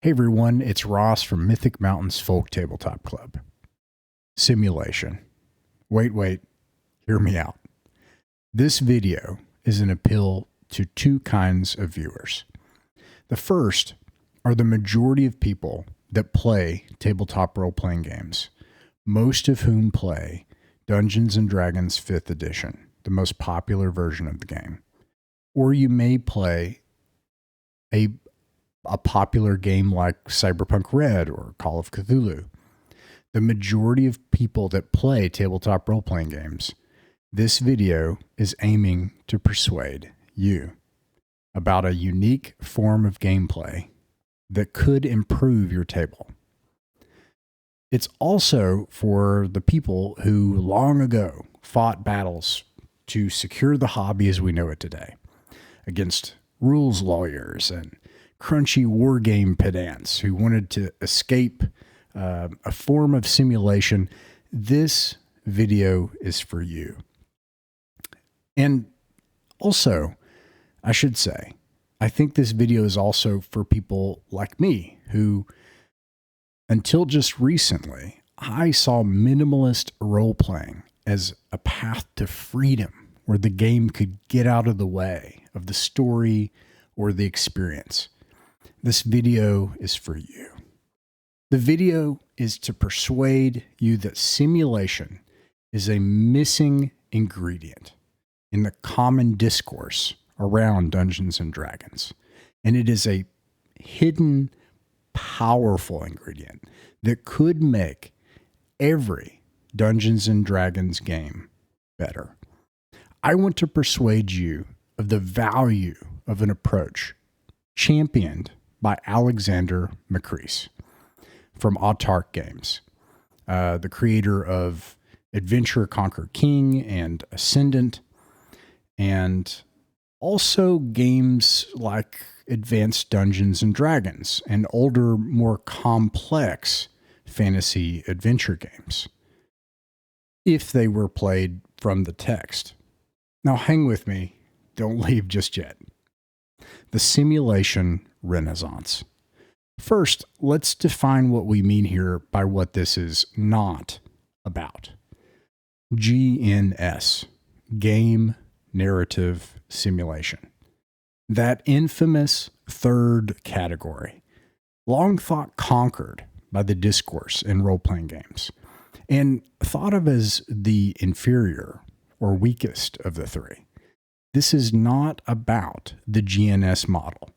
Hey everyone, it's Ross from Mythic Mountains Folk Tabletop Club. Simulation. Wait, hear me out. This video is an appeal to two kinds of viewers. The first are the majority of people that play tabletop role-playing games, most of whom play Dungeons & Dragons 5th edition, the most popular version of the game. Or you may play a popular game like Cyberpunk Red or Call of Cthulhu. The majority of people that play tabletop role-playing games, this video is aiming to persuade you about a unique form of gameplay that could improve your table. It's also for the people who long ago fought battles to secure the hobby as we know it today against rules lawyers and crunchy wargame pedants who wanted to escape a form of simulation. This video is for you. And also, I should say, I think this video is also for people like me who, until just recently, I saw minimalist role-playing as a path to freedom where the game could get out of the way of the story or the experience. This video is for you. The video is to persuade you that simulation is a missing ingredient in the common discourse around Dungeons & Dragons. And it is a hidden, powerful ingredient that could make every Dungeons & Dragons game better. I want to persuade you of the value of an approach championed by Alexander Macris from Autark Games, the creator of Adventure Conquer King and Ascendant, and also games like Advanced Dungeons & Dragons and older, more complex fantasy adventure games, if they were played from the text. Now hang with me, don't leave just yet. The simulation renaissance. First, let's define what we mean here by what this is not about. GNS, Game Narrative Simulation. That infamous third category, long thought conquered by the discourse in role-playing games, and thought of as the inferior or weakest of the three. This is not about the GNS model,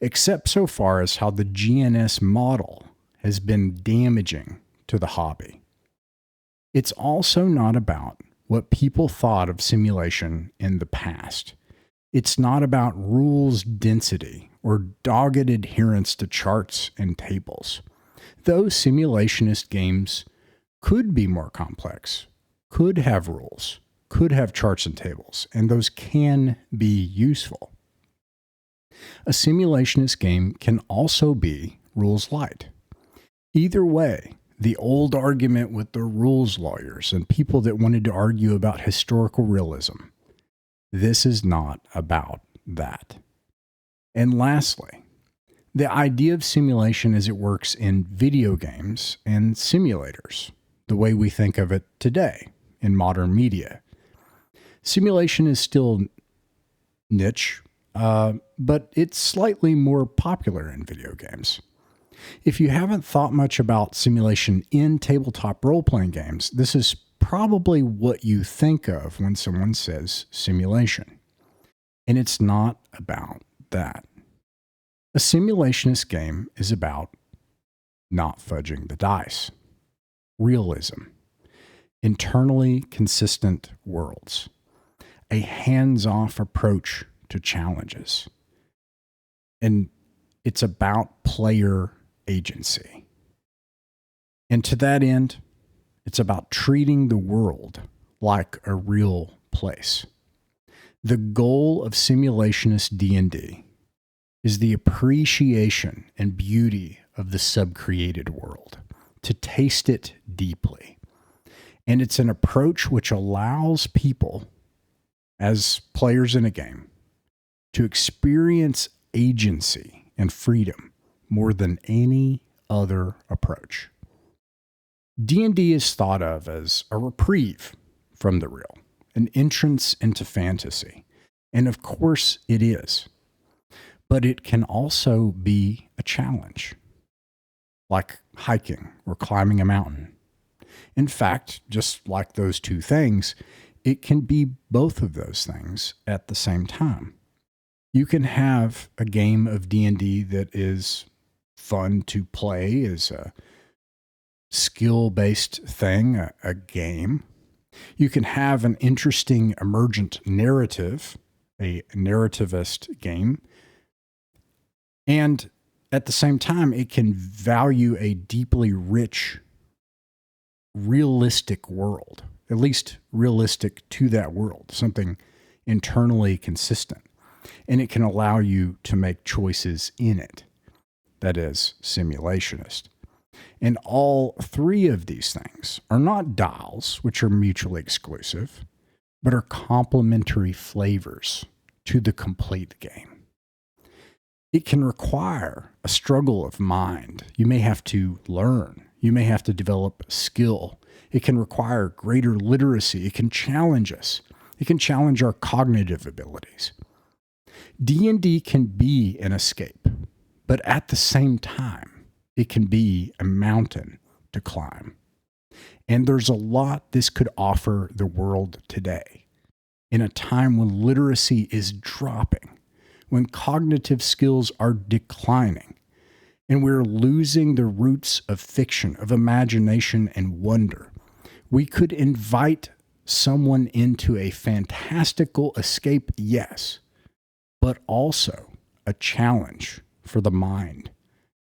except so far as how the GNS model has been damaging to the hobby. It's also not about what people thought of simulation in the past. It's not about rules density or dogged adherence to charts and tables. Those simulationist games could be more complex, could have rules, could have charts and tables, and those can be useful. A simulationist game can also be rules light. Either way, the old argument with the rules lawyers and people that wanted to argue about historical realism, this is not about that. And lastly, the idea of simulation as it works in video games and simulators, the way we think of it today in modern media. Simulation is still niche, but it's slightly more popular in video games. If you haven't thought much about simulation in tabletop role-playing games, this is probably what you think of when someone says simulation. And it's not about that. A simulationist game is about not fudging the dice, realism, internally consistent worlds, a hands-off approach to challenges. And it's about player agency. And to that end, it's about treating the world like a real place. The goal of simulationist D&D is the appreciation and beauty of the sub-created world, to taste it deeply. And it's an approach which allows people, as players in a game, to experience agency and freedom more than any other approach. D&D is thought of as a reprieve from the real, an entrance into fantasy. And of course it is. But it can also be a challenge, like hiking or climbing a mountain. In fact, just like those two things, it can be both of those things at the same time. You can have a game of D&D that is fun to play as a skill-based thing, a game. You can have an interesting emergent narrative, a narrativist game. And at the same time, it can value a deeply rich, realistic world, at least realistic to that world, something internally consistent. And it can allow you to make choices in it, that is, simulationist. And all three of these things are not dials, which are mutually exclusive, but are complementary flavors to the complete game. It can require a struggle of mind. You may have to learn. You may have to develop skill. It can require greater literacy. It can challenge us. It can challenge our cognitive abilities. D&D can be an escape, but at the same time, it can be a mountain to climb. And there's a lot this could offer the world today, in a time when literacy is dropping, when cognitive skills are declining, and we're losing the roots of fiction, of imagination and wonder. We could invite someone into a fantastical escape, yes, but also a challenge for the mind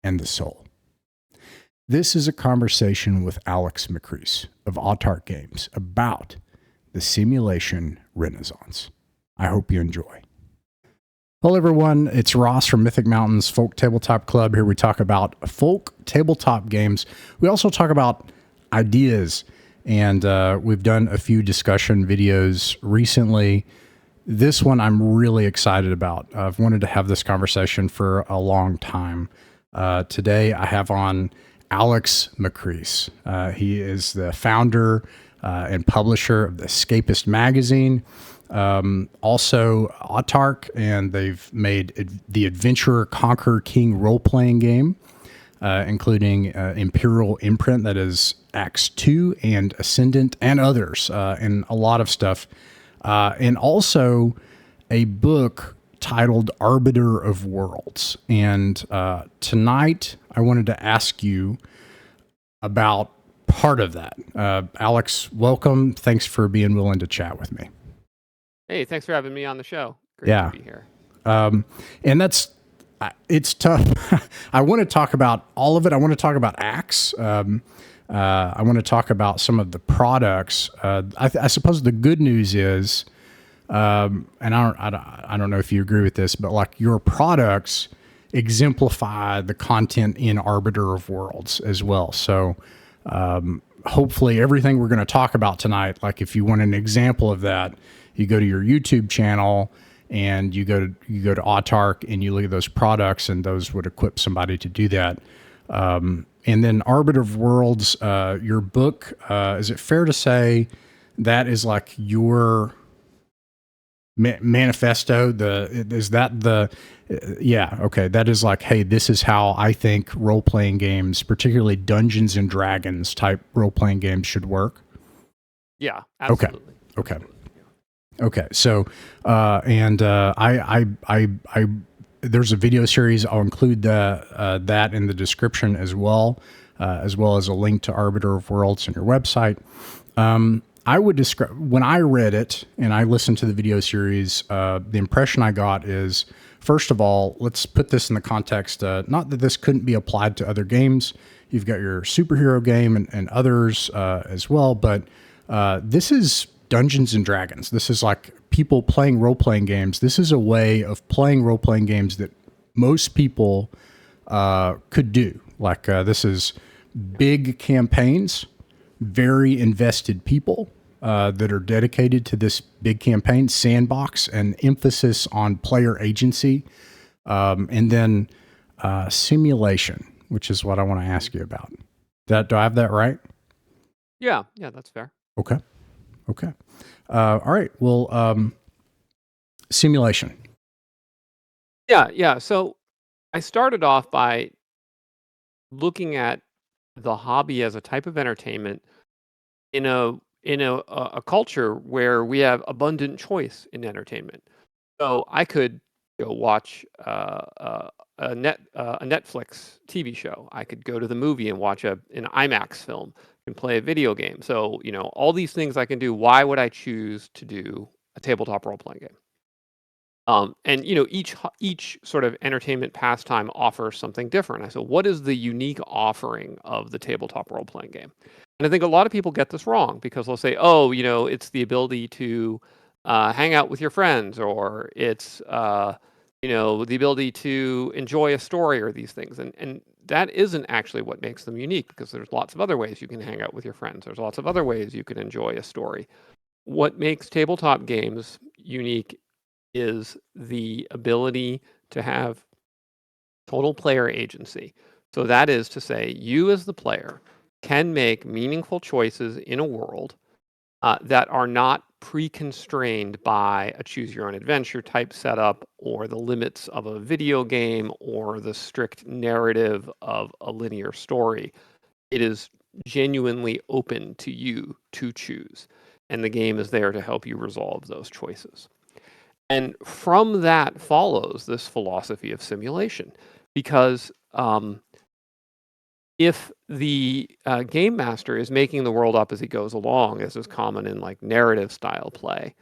and the soul. This is a conversation with Alex Macris of Autark Games about the simulation renaissance. I hope you enjoy. Hello, everyone. It's Ross from Mythic Mountains Folk Tabletop Club. Here we talk about folk tabletop games. We also talk about ideas, and we've done a few discussion videos recently. This one I'm really excited about. I've wanted to have this conversation for a long time. Today I have on Alex Macris. He is the founder and publisher of the Escapist magazine. Also Autark, and they've made the Adventurer Conquer King role-playing game, including Imperial Imprint, that is Acts 2 and Ascendant, and others, and a lot of stuff. And also a book titled Arbiter of Worlds. And tonight I wanted to ask you about part of that. Alex, welcome. Thanks for being willing to chat with me. Hey, thanks for having me on the show. Great to be here. And it's tough. I want to talk about all of it. I want to talk about Acts. I want to talk about some of the products. I suppose the good news is, and I don't know if you agree with this, but like your products exemplify the content in Arbiter of Worlds as well. So hopefully everything we're going to talk about tonight, like if you want an example of that, you go to your YouTube channel and you go to Autark and you look at those products, and those would equip somebody to do that. And then Arbiter of Worlds, your book, is it fair to say that is like your manifesto? That is like, hey, this is how I think role-playing games, particularly Dungeons and Dragons type role-playing games, should work? Yeah, absolutely. Okay. So, there's a video series. I'll include that in the description as well as a link to Arbiter of Worlds on your website. I would describe, when I read it and I listened to the video series, the impression I got is, first of all, let's put this in the context, not that this couldn't be applied to other games. You've got your superhero game and others as well, but this is Dungeons and Dragons. This is like people playing role-playing games. This is a way of playing role-playing games that most people could do. Like this is big campaigns, very invested people that are dedicated to this big campaign, sandbox, and emphasis on player agency. And then simulation, which is what I want to ask you about. Do I have that right? Yeah, that's fair. Okay. All right. Well, simulation. Yeah. So I started off by looking at the hobby as a type of entertainment in a culture where we have abundant choice in entertainment. So I could go watch a Netflix TV show. I could go to the movie and watch an IMAX film and play a video game. So all these things I can do. Why would I choose to do a tabletop role playing game? And each sort of entertainment pastime offers something different. I said, what is the unique offering of the tabletop role playing game? And I think a lot of people get this wrong because they'll say, oh, it's the ability to hang out with your friends, or it's the ability to enjoy a story, or these things. And that isn't actually what makes them unique, because there's lots of other ways you can hang out with your friends. There's lots of other ways you can enjoy a story. What makes tabletop games unique is the ability to have total player agency. So that is to say, you as the player can make meaningful choices in a world that are not pre-constrained by a choose-your-own-adventure type setup, or the limits of a video game, or the strict narrative of a linear story. It is genuinely open to you to choose, and the game is there to help you resolve those choices. And from that follows this philosophy of simulation, because if the game master is making the world up as he goes along, as is common in like narrative style play,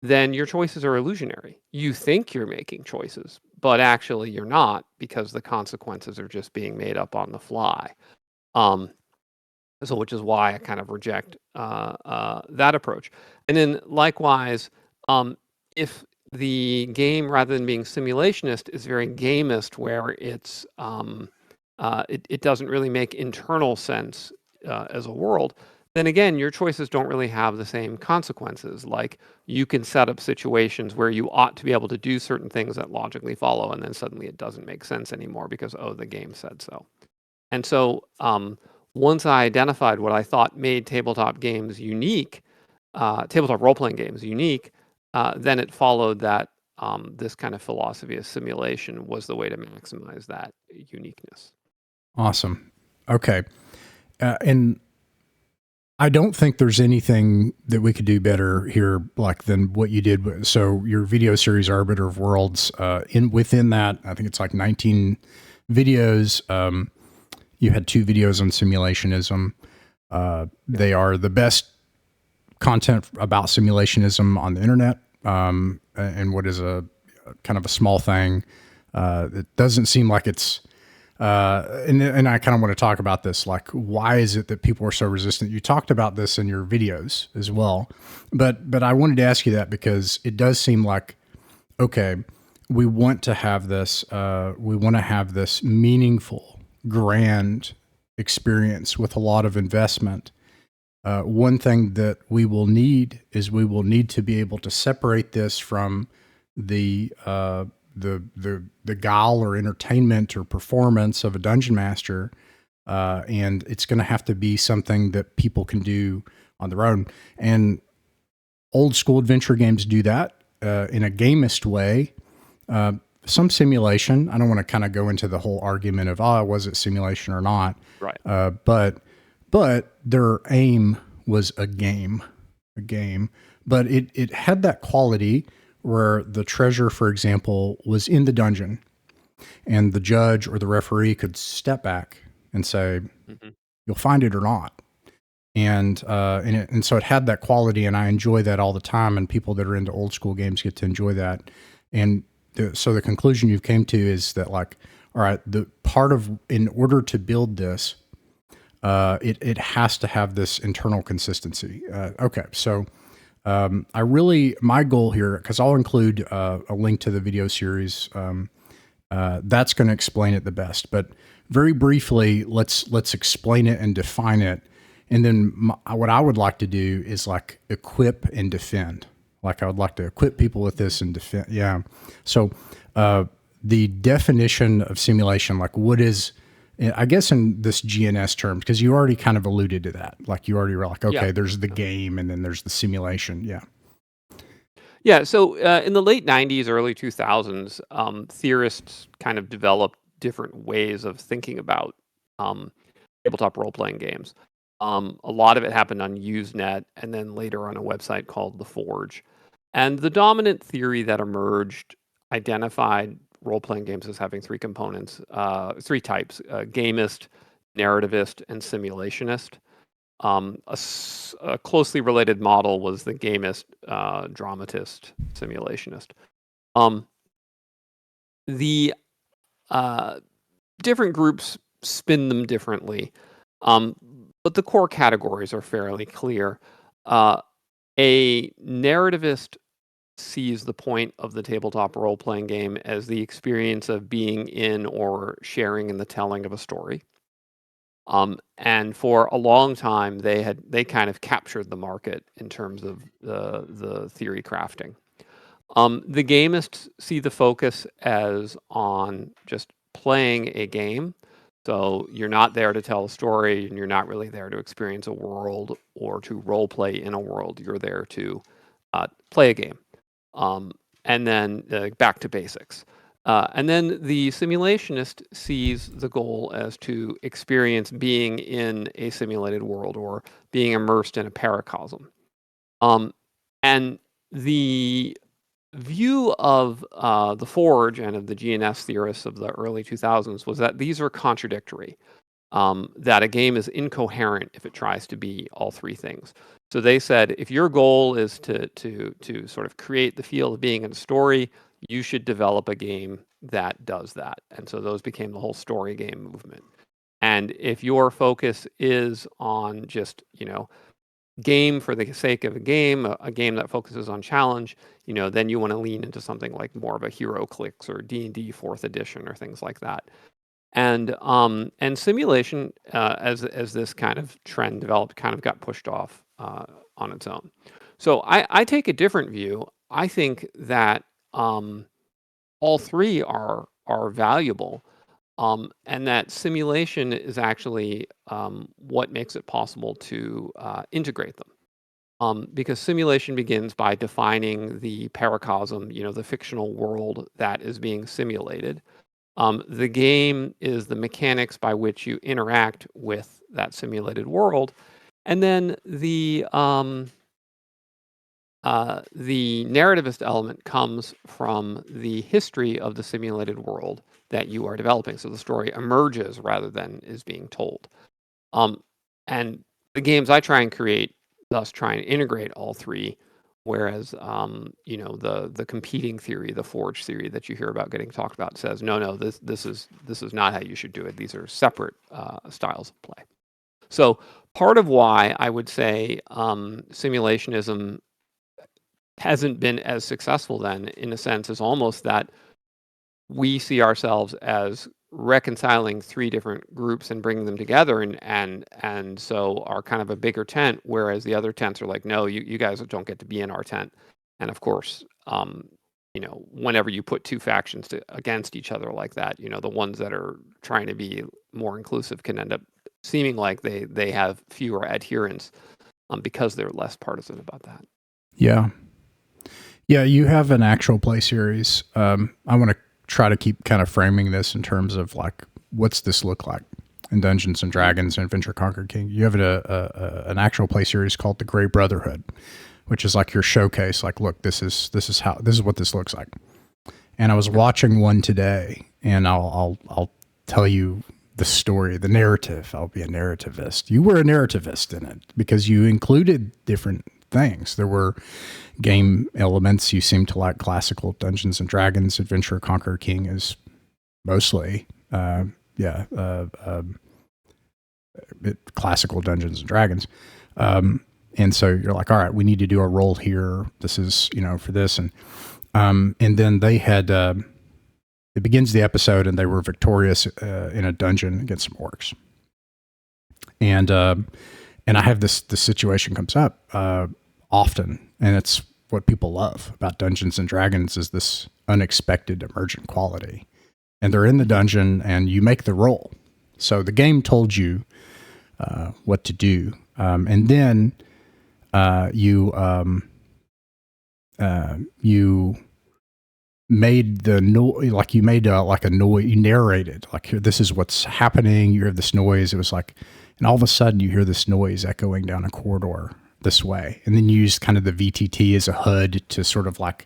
then your choices are illusionary. You think you're making choices, but actually you're not, because the consequences are just being made up on the fly. So which is why I kind of reject that approach. And then likewise, if the game, rather than being simulationist, is very gamist, where it's it doesn't really make internal sense as a world, then again, your choices don't really have the same consequences. Like, you can set up situations where you ought to be able to do certain things that logically follow, and then suddenly it doesn't make sense anymore because, oh, the game said so. And so once I identified what I thought made tabletop games unique, tabletop role-playing games unique, then it followed that this kind of philosophy of simulation was the way to maximize that uniqueness. Awesome. Okay. And I don't think there's anything that we could do better here, like, than what you did. So your video series, Arbiter of Worlds, within that, I think it's like 19 videos. You had 2 videos on simulationism. They are the best content about simulationism on the internet, and what is a kind of a small thing. It doesn't seem like it's, and I kind of want to talk about this, like, why is it that people are so resistant? You talked about this in your videos as well, but I wanted to ask you that because it does seem like, okay, we want to have this meaningful, grand experience with a lot of investment. One thing that we will need is we will need to be able to separate this from the guile or entertainment or performance of a dungeon master, and it's going to have to be something that people can do on their own. And old school adventure games do that in a gamist way. Some simulation. I don't want to kind of go into the whole argument of, was it simulation or not? Right. But their aim was a game, but it had that quality where the treasure, for example, was in the dungeon, and the judge or the referee could step back and say, you'll find it or not. And so it had that quality, and I enjoy that all the time. And people that are into old school games get to enjoy that. And so the conclusion you've came to is that, like, all right, in order to build this, it has to have this internal consistency. Okay. So, my goal here, cause I'll include, a link to the video series. That's going to explain it the best, but very briefly, let's explain it and define it. And then what I would like to do is, like, equip and defend. Like, I would like to equip people with this and defend. Yeah. So, the definition of simulation, like what is, I guess in this GNS term, because you already kind of alluded to that. Like you already were like, okay, there's the game and then there's the simulation. Yeah. Yeah. So in the late 90s, early 2000s, theorists kind of developed different ways of thinking about tabletop role-playing games. A lot of it happened on Usenet and then later on a website called The Forge. And the dominant theory that emerged identified role-playing games as having three components, three types, gamist, narrativist, and simulationist. A closely related model was the gamist, dramatist, simulationist. The different groups spin them differently, but the core categories are fairly clear. A narrativist sees the point of the tabletop role-playing game as the experience of being in or sharing in the telling of a story. And for a long time, they kind of captured the market in terms of the theory crafting. The gamists see the focus as on just playing a game. So you're not there to tell a story, and you're not really there to experience a world or to role play in a world. You're there to play a game. And then back to basics. And then the simulationist sees the goal as to experience being in a simulated world or being immersed in a paracosm. And the view of the Forge and of the GNS theorists of the early 2000s was that these are contradictory, that a game is incoherent if it tries to be all three things. So they said, if your goal is to sort of create the feel of being in a story, you should develop a game that does that. And so those became the whole story game movement. And if your focus is on just, game for the sake of a game that focuses on challenge, then you want to lean into something like more of a HeroClix or D&D 4th edition or things like that. And simulation, as this kind of trend developed, kind of got pushed off on its own. So I take a different view. I think that all three are valuable, and that simulation is actually what makes it possible to integrate them. Because simulation begins by defining the paracosm, the fictional world that is being simulated. The game is the mechanics by which you interact with that simulated world. And then the narrativist element comes from the history of the simulated world that you are developing. So the story emerges rather than is being told. And the games I try and create thus try and integrate all three, whereas the competing theory, the Forge theory that you hear about getting talked about, says no, this is not how you should do it. These are separate styles of play. So part of why I would say simulationism hasn't been as successful then, in a sense, is almost that we see ourselves as reconciling three different groups and bringing them together, and so are kind of a bigger tent, whereas the other tents are like, no, you guys don't get to be in our tent. And of course, whenever you put two factions against each other like that, the ones that are trying to be more inclusive can end up seeming like they have fewer adherents because they're less partisan about that. Yeah. Yeah, you have an actual play series. I want to try to keep kind of framing this in terms of like, what's this look like in Dungeons and Dragons and Adventure Conquer King? You have an actual play series called The Grey Brotherhood, which is like your showcase. Like, look, this is what this looks like. And I was watching one today, and I'll tell you the story, the narrative. I'll be a narrativist. You were a narrativist in it because you included different things. There were game elements. You seem to like classical Dungeons and Dragons. Adventure Conquer King is mostly, classical Dungeons and Dragons. And so you're like, all right, we need to do a roll here. This is, for this. And then they had, it begins the episode and they were victorious in a dungeon against some orcs. And I have this situation comes up often, and it's what people love about Dungeons and Dragons is this unexpected emergent quality. And they're in the dungeon, and you make the roll. So the game told you what to do, and then you made the noise, like you made like a noise. You narrated, like, here, this is what's happening. You hear this noise. It was like, and all of a sudden you hear this noise echoing down a corridor this way, and then you use kind of the VTT as a HUD to sort of like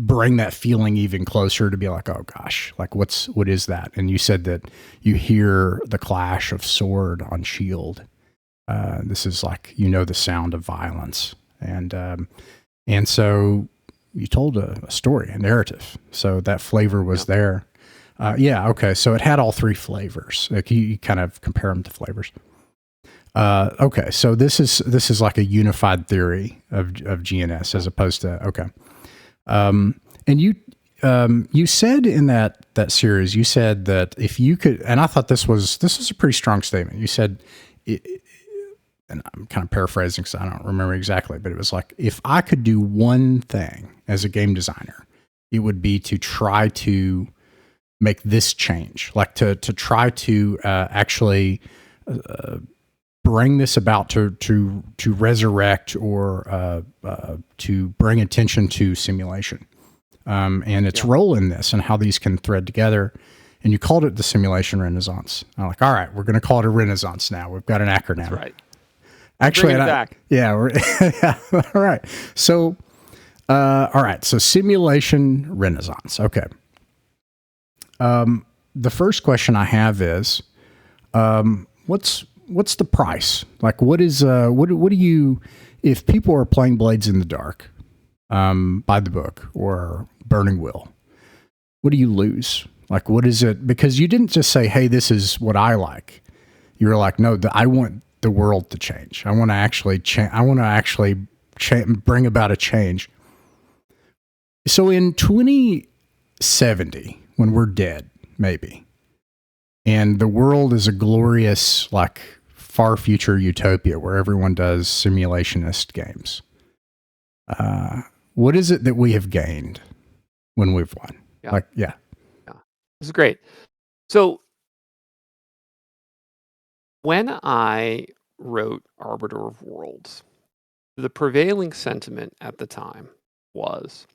bring that feeling even closer, to be like, oh gosh, like what is that? And you said that you hear the clash of sword on shield. This is like, the sound of violence. And so you told a story, a narrative. So that flavor was there. Okay. So it had all three flavors. Like you kind of compare them to flavors. Okay. So this is like a unified theory of GNS as opposed to, okay. And you said in that series, you said that if you could, and I thought this was a pretty strong statement. You said, and I'm kind of paraphrasing because I don't remember exactly, but it was like, if I could do one thing as a game designer, it would be to try to make this change, like to try to actually bring this about, to resurrect or to bring attention to simulation. And its role in this and how these can thread together. And you called it the simulation renaissance. I'm like, all right, we're going to call it a renaissance now. We've got an acronym. That's right. Actually, bring it back. Yeah. All right. So, all right. So simulation renaissance. Okay. The first question I have is, what's the price? Like, what do you, if people are playing Blades in the Dark, by the book or Burning Will, what do you lose? Like, what is it? Because you didn't just say, hey, this is what I like. You were like, no, I want the world to change. I want to actually bring about a change. So in 2070, when we're dead, maybe, and the world is a glorious, like, far future utopia where everyone does simulationist games, what is it that we have gained when we've won? Yeah. This is great. So when I wrote Arbiter of Worlds, the prevailing sentiment at the time was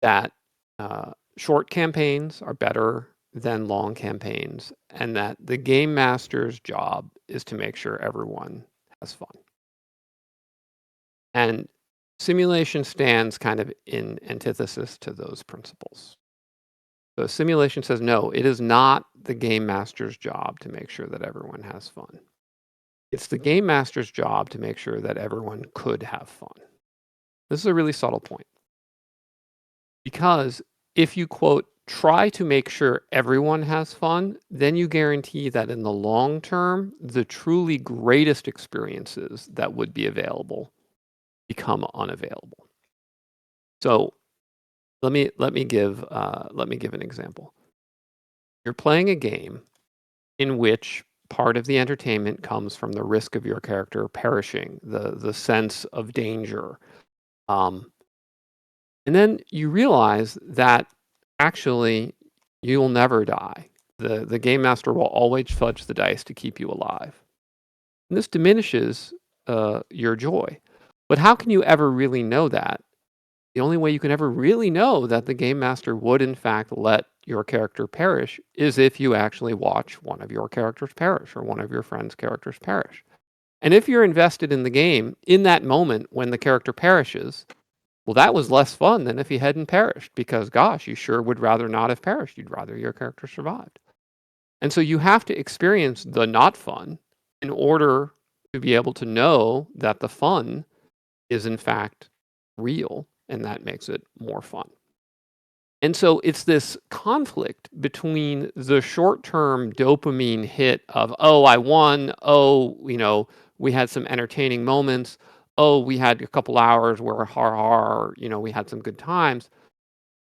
that short campaigns are better than long campaigns, and that the game master's job is to make sure everyone has fun. And simulation stands kind of in antithesis to those principles. So simulation says, no, it is not the game master's job to make sure that everyone has fun. It's the game master's job to make sure that everyone could have fun. This is a really subtle point. Because if you, quote, try to make sure everyone has fun, then you guarantee that in the long term, the truly greatest experiences that would be available become unavailable. So let me give an example. You're playing a game in which part of the entertainment comes from the risk of your character perishing, the sense of danger. And then you realize that actually you'll never die. The game master will always fudge the dice to keep you alive. And this diminishes your joy. But how can you ever really know that? The only way you can ever really know that the game master would in fact let your character perish is if you actually watch one of your characters perish or one of your friends' characters perish. And if you're invested in the game in that moment when the character perishes, well, that was less fun than if he hadn't perished, because gosh, you sure would rather not have perished. You'd rather your character survived. And so you have to experience the not fun in order to be able to know that the fun is in fact real, and that makes it more fun. And so it's this conflict between the short-term dopamine hit of, oh, I won, oh, we had some entertaining moments, oh, we had a couple hours where we had some good times,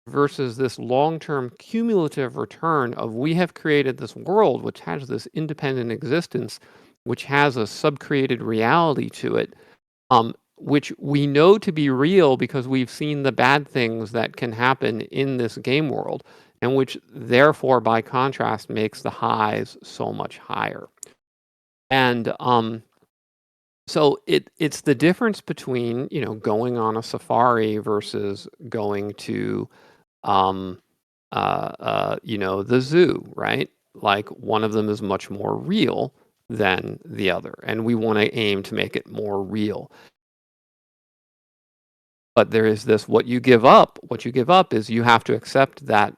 versus this long-term cumulative return of, we have created this world which has this independent existence, which has a sub-created reality to it, which we know to be real because we've seen the bad things that can happen in this game world, and which therefore, by contrast, makes the highs so much higher. And so it's the difference between, going on a safari versus going to, the zoo, right? Like, one of them is much more real than the other, and we want to aim to make it more real. But there is this, what you give up is you have to accept that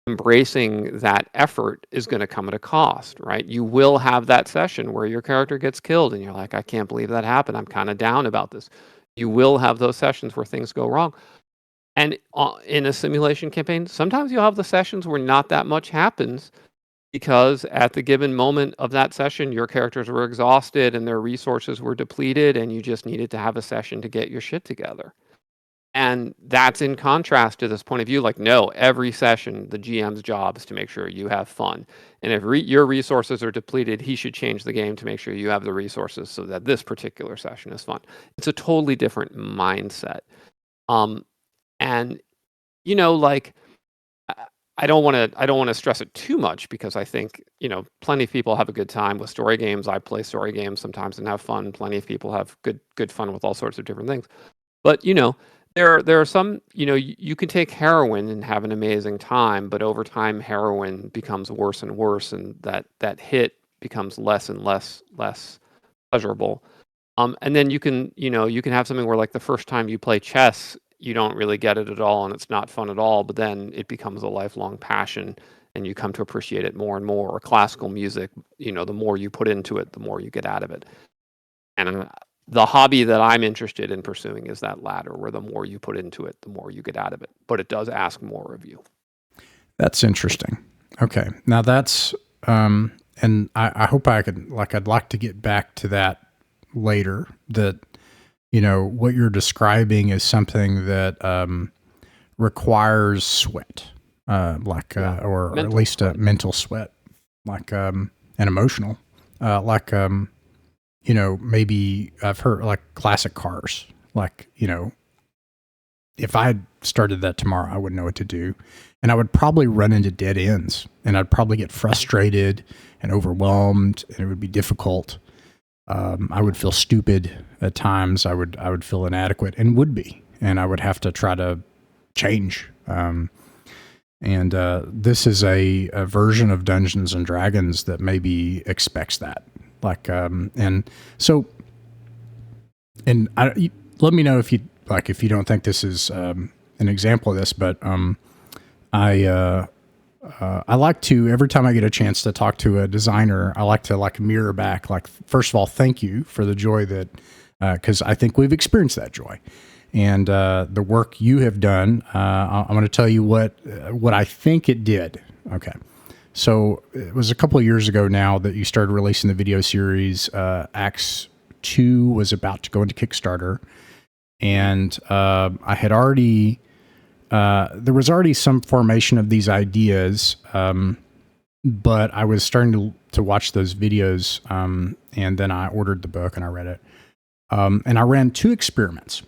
embracing that effort is going to come at a cost, right? You will have that session where your character gets killed and you're like, I can't believe that happened. I'm kind of down about this. You will have those sessions where things go wrong. And in a simulation campaign, sometimes you'll have the sessions where not that much happens because at the given moment of that session, your characters were exhausted and their resources were depleted and you just needed to have a session to get your shit together. And that's in contrast to this point of view, like, no, every session, the GM's job is to make sure you have fun. And if your resources are depleted, he should change the game to make sure you have the resources so that this particular session is fun. It's a totally different mindset. And, like, I don't want to stress it too much because I think, plenty of people have a good time with story games. I play story games sometimes and have fun. Plenty of people have good fun with all sorts of different things. But, there are some, you can take heroin and have an amazing time, but over time heroin becomes worse and worse, and that hit becomes less and less pleasurable. And then you can have something where, like, the first time you play chess, you don't really get it at all and it's not fun at all, but then it becomes a lifelong passion and you come to appreciate it more and more. Or classical music, the more you put into it, the more you get out of it. And the hobby that I'm interested in pursuing is that latter, where the more you put into it, the more you get out of it. But it does ask more of you. That's interesting. Okay. Now that's, and I hope I'd like to get back to that later, that, what you're describing is something that requires sweat, or at least a mental sweat, and emotional, maybe I've heard, like, classic cars, like, if I started that tomorrow, I wouldn't know what to do. And I would probably run into dead ends and I'd probably get frustrated and overwhelmed and it would be difficult. I would feel stupid at times. I would feel inadequate and would be, and I would have to try to change. This is a version of Dungeons and Dragons that maybe expects that. Let me know if you don't think this is an example of this, but I like to, every time I get a chance to talk to a designer, I like to mirror back, first of all, thank you for the joy that, because I think we've experienced that joy, and the work you have done. I'm going to tell you what I think it did. Okay. So it was a couple of years ago now that you started releasing the video series. Acts 2 was about to go into Kickstarter, and I had already, there was already some formation of these ideas, but I was starting to watch those videos, and then I ordered the book and I read it, and I ran 2 experiments.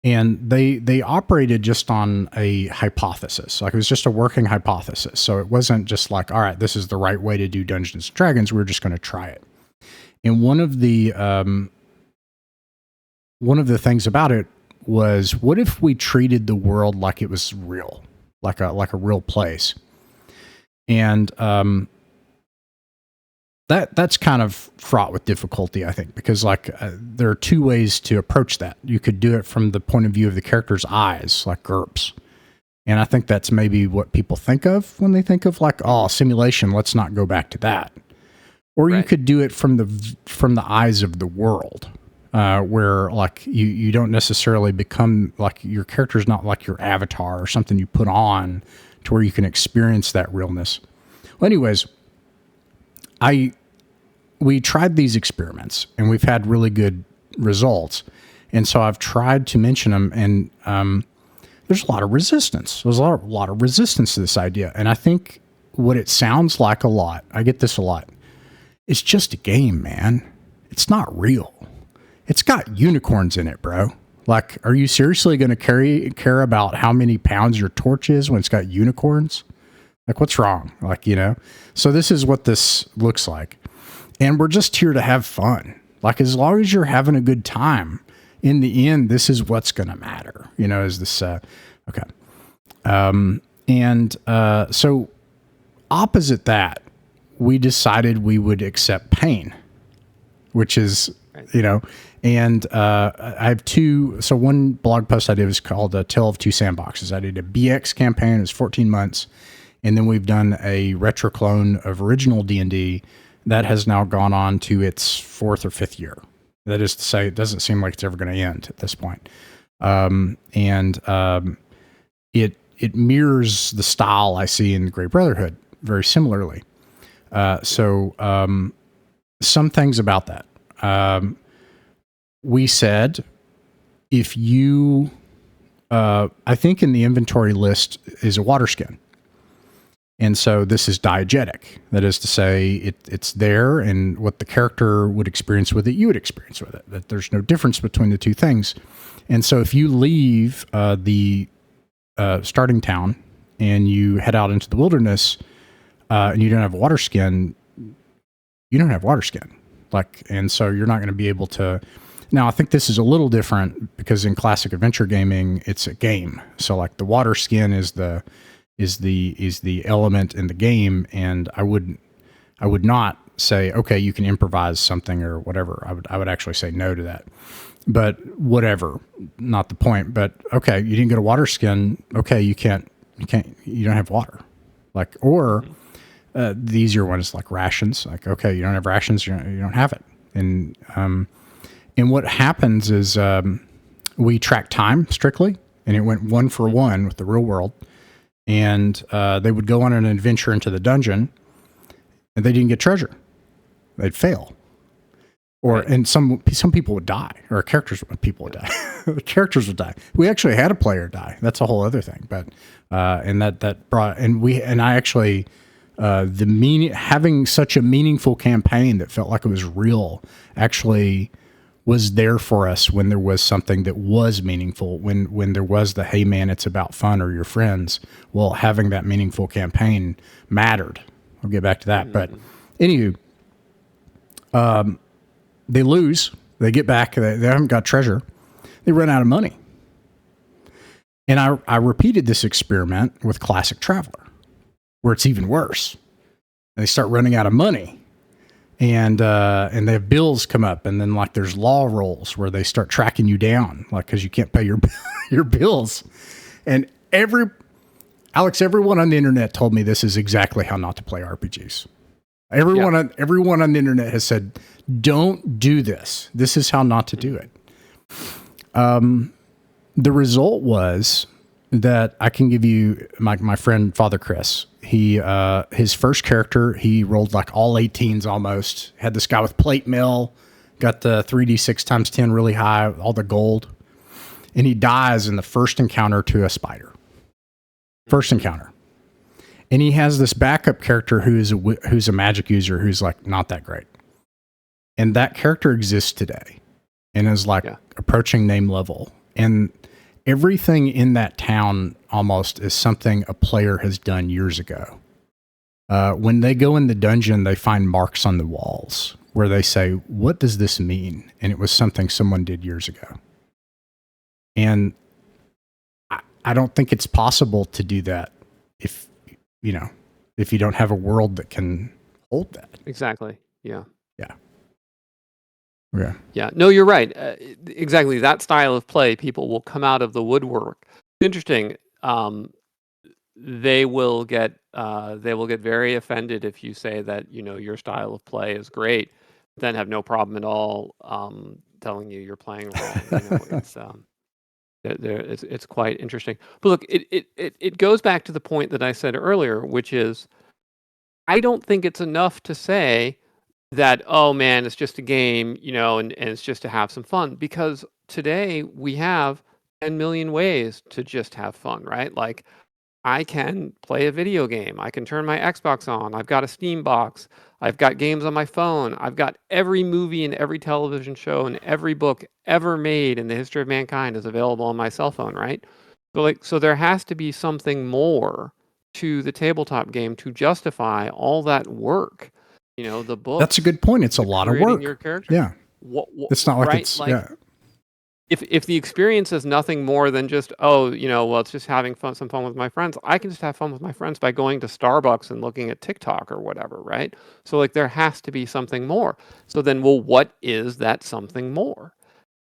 And they operated just on a hypothesis. Like, it was just a working hypothesis. So it wasn't just like, all right, this is the right way to do Dungeons and Dragons. We're just going to try it. And one of the things about it was, what if we treated the world like it was real, like a real place? And that's kind of fraught with difficulty, I think, because there are 2 ways to approach that. You could do it from the point of view of the character's eyes, like GURPS. And I think that's maybe what people think of when they think of simulation, let's not go back to that. Or right. You could do it from the eyes of the world, where you don't necessarily become, your character's not like your avatar or something you put on to where you can experience that realness. Well, anyways, we tried these experiments and we've had really good results. And so I've tried to mention them, and there's a lot of resistance. There's a lot of resistance to this idea. And I think what it sounds like a lot, I get this a lot, it's just a game, man. It's not real. It's got unicorns in it, bro. Like, are you seriously going to care about how many pounds your torch is when it's got unicorns? Like, what's wrong? Like, so this is what this looks like. And we're just here to have fun. Like, as long as you're having a good time, in the end, this is what's going to matter, is this, okay. So opposite that, we decided we would accept pain, which is, and I have two. So one blog post I did was called A Tale of Two Sandboxes. I did a BX campaign. It was 14 months. And then we've done a retro clone of original D&D that has now gone on to its 4th or 5th year. That is to say, it doesn't seem like it's ever going to end at this point. It mirrors the style I see in the Great Brotherhood very similarly. Some things about that. We said, if you, I think in the inventory list is a water skin. And so this is diegetic. That is to say, it's there, and what the character would experience with it, you would experience with it. That there's no difference between the two things. And so if you leave the starting town and you head out into the wilderness and you don't have water skin, you don't have water skin. And so you're not going to be able to. Now, I think this is a little different because in classic adventure gaming, it's a game. So like the water skin is the element in the game, and I would not say, okay, you can improvise something or whatever. I would actually say no to that. But whatever, not the point. But okay, you didn't get a water skin. Okay, you don't have water. The easier one is like rations. Like, okay, you don't have rations, you don't have it. And what happens is we track time strictly, and it went 1 for 1 with the real world. And they would go on an adventure into the dungeon, and they didn't get treasure. They'd fail. And some people would die, or people would die. The characters would die. We actually had a player die. That's a whole other thing. But having such a meaningful campaign that felt like it was real actually was there for us when there was something that was meaningful, when there was the, hey man, it's about fun, or your friends. Well, having that meaningful campaign mattered. I'll get back to that. But anywho, they lose, they get back, they haven't got treasure, they run out of money. And I repeated this experiment with Classic Traveler, where it's even worse. They start running out of money. And they have bills come up, and then like there's law rolls where they start tracking you down, like because you can't pay your bills. And everyone on the internet told me this is exactly how not to play RPGs. Everyone on the internet has said, don't do this. This is how not to do it. The result was that I can give you my friend Father Chris. His first character, he rolled like all 18s almost. Had this guy with plate mail, got the 3d6 times 10 really high, all the gold, and he dies in the first encounter to a spider. First encounter, and he has this backup character who's a magic user who's like not that great, and that character exists today, and is like approaching name level, and everything in that town almost is something a player has done years ago. When they go in the dungeon, they find marks on the walls where they say, what does this mean? And it was something someone did years ago. And I don't think it's possible to do that if you don't have a world that can hold that. Exactly. Yeah. Yeah. Yeah. Yeah. No, you're right. Exactly. That style of play, people will come out of the woodwork. Interesting. They will get very offended if you say that, your style of play is great, then have no problem at all telling you you're playing wrong. It's quite interesting. But look, it goes back to the point that I said earlier, which is I don't think it's enough to say that, oh man, it's just a game, and it's just to have some fun, because today we have 10 million ways to just have fun, right? Like I can play a video game. I can turn my Xbox on. I've got a Steam box. I've got games on my phone. I've got every movie and every television show and every book ever made in the history of mankind is available on my cell phone, right? So there has to be something more to the tabletop game to justify all that work. The books. That's a good point. It's a lot of creating work. your character. Yeah. It's not like right? it's, Like, yeah. If the experience is nothing more than just, well, it's just having some fun with my friends, I can just have fun with my friends by going to Starbucks and looking at TikTok or whatever, right? So like there has to be something more. So then, well, what is that something more?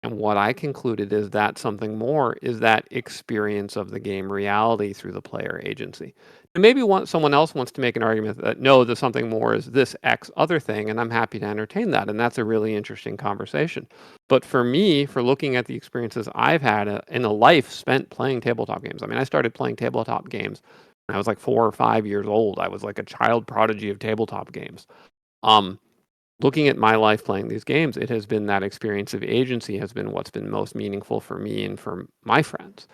And what I concluded is that something more is that experience of the game reality through the player agency. And maybe someone else wants to make an argument that no, the something more is this X other thing, and I'm happy to entertain that. And that's a really interesting conversation. But for me, for looking at the experiences I've had in a life spent playing tabletop games, I mean, I started playing tabletop games when I was like 4 or 5 years old. I was like a child prodigy of tabletop games. Looking at my life playing these games, it has been that experience of agency has been what's been most meaningful for me and for my friends.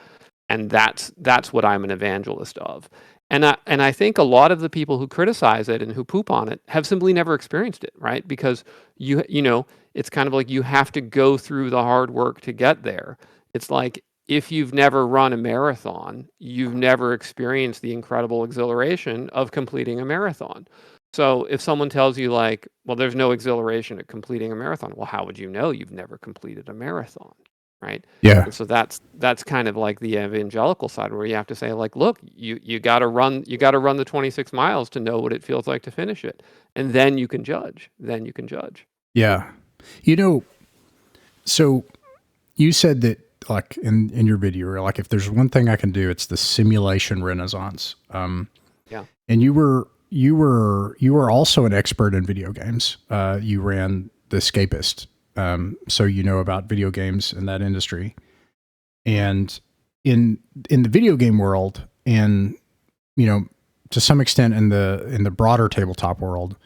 And that's what I'm an evangelist of. And I think a lot of the people who criticize it and who poop on it have simply never experienced it, right? Because it's kind of like you have to go through the hard work to get there. It's like if you've never run a marathon, you've never experienced the incredible exhilaration of completing a marathon. So if someone tells you like, well, there's no exhilaration at completing a marathon, well, how would you know you've never completed a marathon, right? Yeah. And so that's kind of like the evangelical side where you have to say like, look, you got to run the 26 miles to know what it feels like to finish it, and then you can judge. Yeah. So you said that like in your video, like if there's one thing I can do, it's the simulation renaissance. Yeah. And you were also an expert in video games. You ran The Escapist. So you know about video games in that industry. And in the video game world, and to some extent in the broader tabletop world,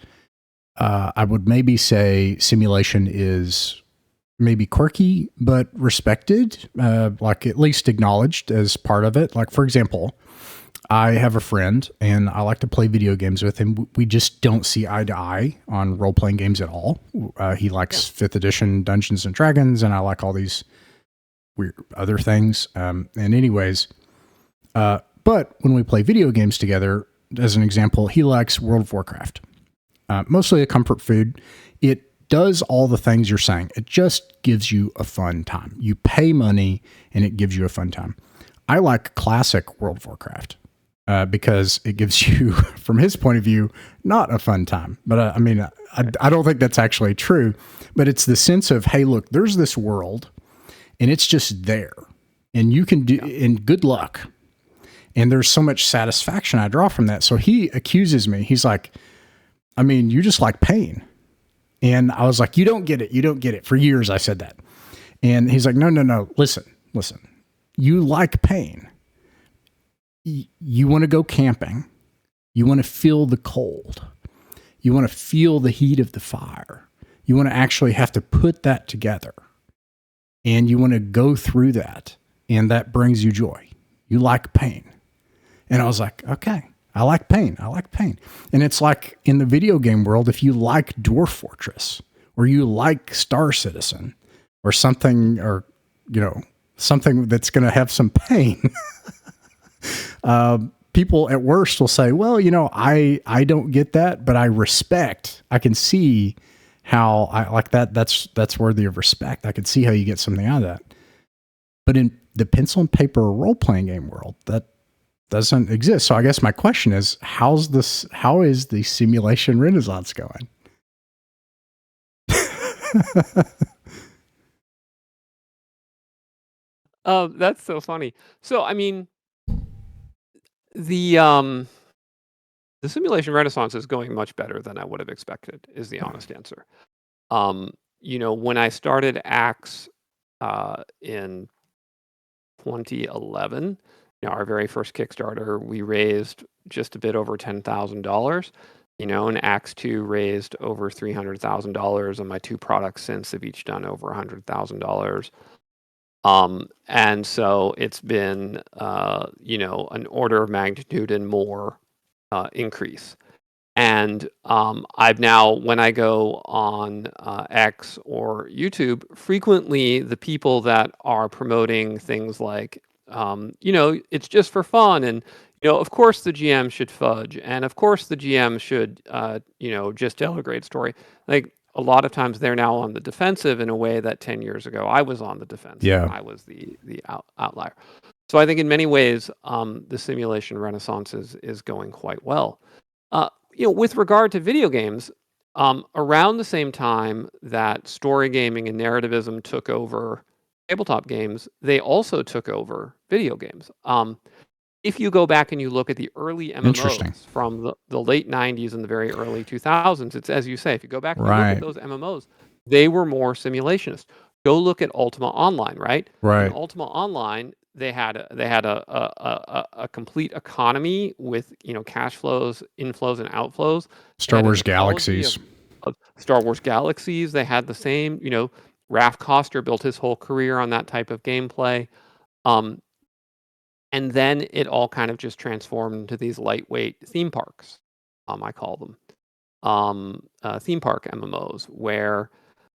I would maybe say simulation is maybe quirky but respected, like at least acknowledged as part of it. Like, for example, I have a friend and I like to play video games with him. We just don't see eye to eye on role-playing games at all. He likes 5th edition Dungeons and Dragons, and I like all these weird other things. And anyways, but when we play video games together, as an example, he likes World of Warcraft. Mostly a comfort food. It does all the things you're saying. It just gives you a fun time. You pay money and it gives you a fun time. I like classic World of Warcraft because it gives you, from his point of view, not a fun time. But I don't think that's actually true. But it's the sense of, hey, look, there's this world and it's just there. And you can do, and good luck. And there's so much satisfaction I draw from that. So he accuses me. He's like, you just like pain. And I was like, you don't get it. You don't get it. For years I said that. And he's like, no. Listen. You like pain. You want to go camping. You want to feel the cold. You want to feel the heat of the fire. You want to actually have to put that together. And you want to go through that. And that brings you joy. You like pain. And I was like, okay, I like pain. And it's like in the video game world, if you like Dwarf Fortress or you like Star Citizen or something, or, something that's going to have some pain, people at worst will say, well, I don't get that, but I can see how I like that. That's worthy of respect. I can see how you get something out of that. But in the pencil and paper role-playing game world, that doesn't exist. So I guess my question is, how is the simulation renaissance going? That's so funny. So the simulation renaissance is going much better than I would have expected, is the honest answer. When I started Axe in 2011, our very first Kickstarter, we raised just a bit over $10,000. And Axe 2 raised over $300,000, and my 2 products since have each done over $100,000. And so it's been, an order of magnitude and more increase. And I've now, when I go on X or YouTube, frequently the people that are promoting things like, it's just for fun, and of course the GM should fudge, and of course the GM should, just tell a great story. Like a lot of times they're now on the defensive in a way that 10 years ago I was on the defensive. Yeah. I was the outlier. So I think in many ways, the simulation renaissance is going quite well. With regard to video games, around the same time that story gaming and narrativism took over tabletop games, they also took over video games. If you go back and you look at the early Interesting. MMOs from the late 90s and the very early 2000s, it's as you say, if you go back and you look Right. at those MMOs, they were more simulationist. Go look at Ultima Online, right? In Right. Ultima Online, they had a complete economy with cash flows, inflows, and outflows. They Star had an Wars ecology Galaxies. of Star Wars Galaxies. They had the same, Raph Koster built his whole career on that type of gameplay. And then it all kind of just transformed into these lightweight theme parks, I call them, theme park MMOs, where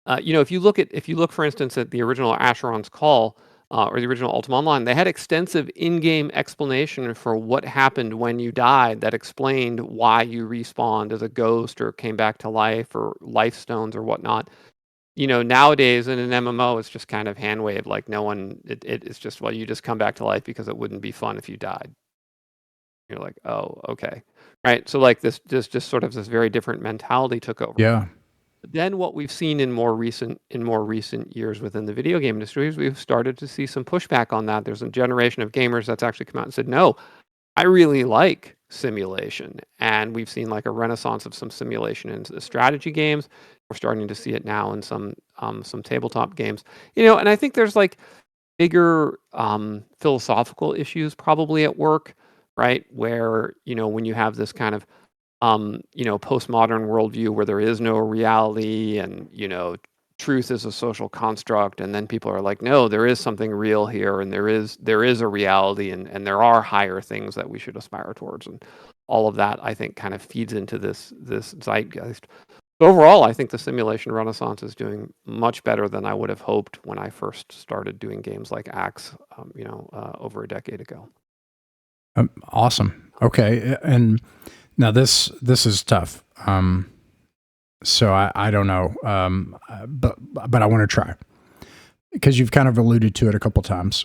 if you look, for instance, at the original Asheron's Call or the original Ultima Online, they had extensive in-game explanation for what happened when you died. That explained why you respawned as a ghost or came back to life or life stones or whatnot. Nowadays in an MMO, it's just kind of hand waved, like no one. It's just, well, you just come back to life because it wouldn't be fun if you died. You're like, oh, okay, right. So like this just sort of this very different mentality took over. Yeah. Then what we've seen in more recent years within the video game industry is we've started to see some pushback on that. There's a generation of gamers that's actually come out and said, no, I really like simulation. And we've seen like a renaissance of some simulation in the strategy games. We're starting to see it now in some tabletop games. And I think there's like bigger philosophical issues probably at work, right? Where, when you have this kind of postmodern worldview where there is no reality and, truth is a social construct. And then people are like, no, there is something real here. And there is a reality and there are higher things that we should aspire towards. And all of that, I think, kind of feeds into this zeitgeist. Overall, I think the simulation renaissance is doing much better than I would have hoped when I first started doing games like Axe, over a decade ago. Awesome. Okay. And now this is tough. So I don't know. But I want to try because you've kind of alluded to it a couple times.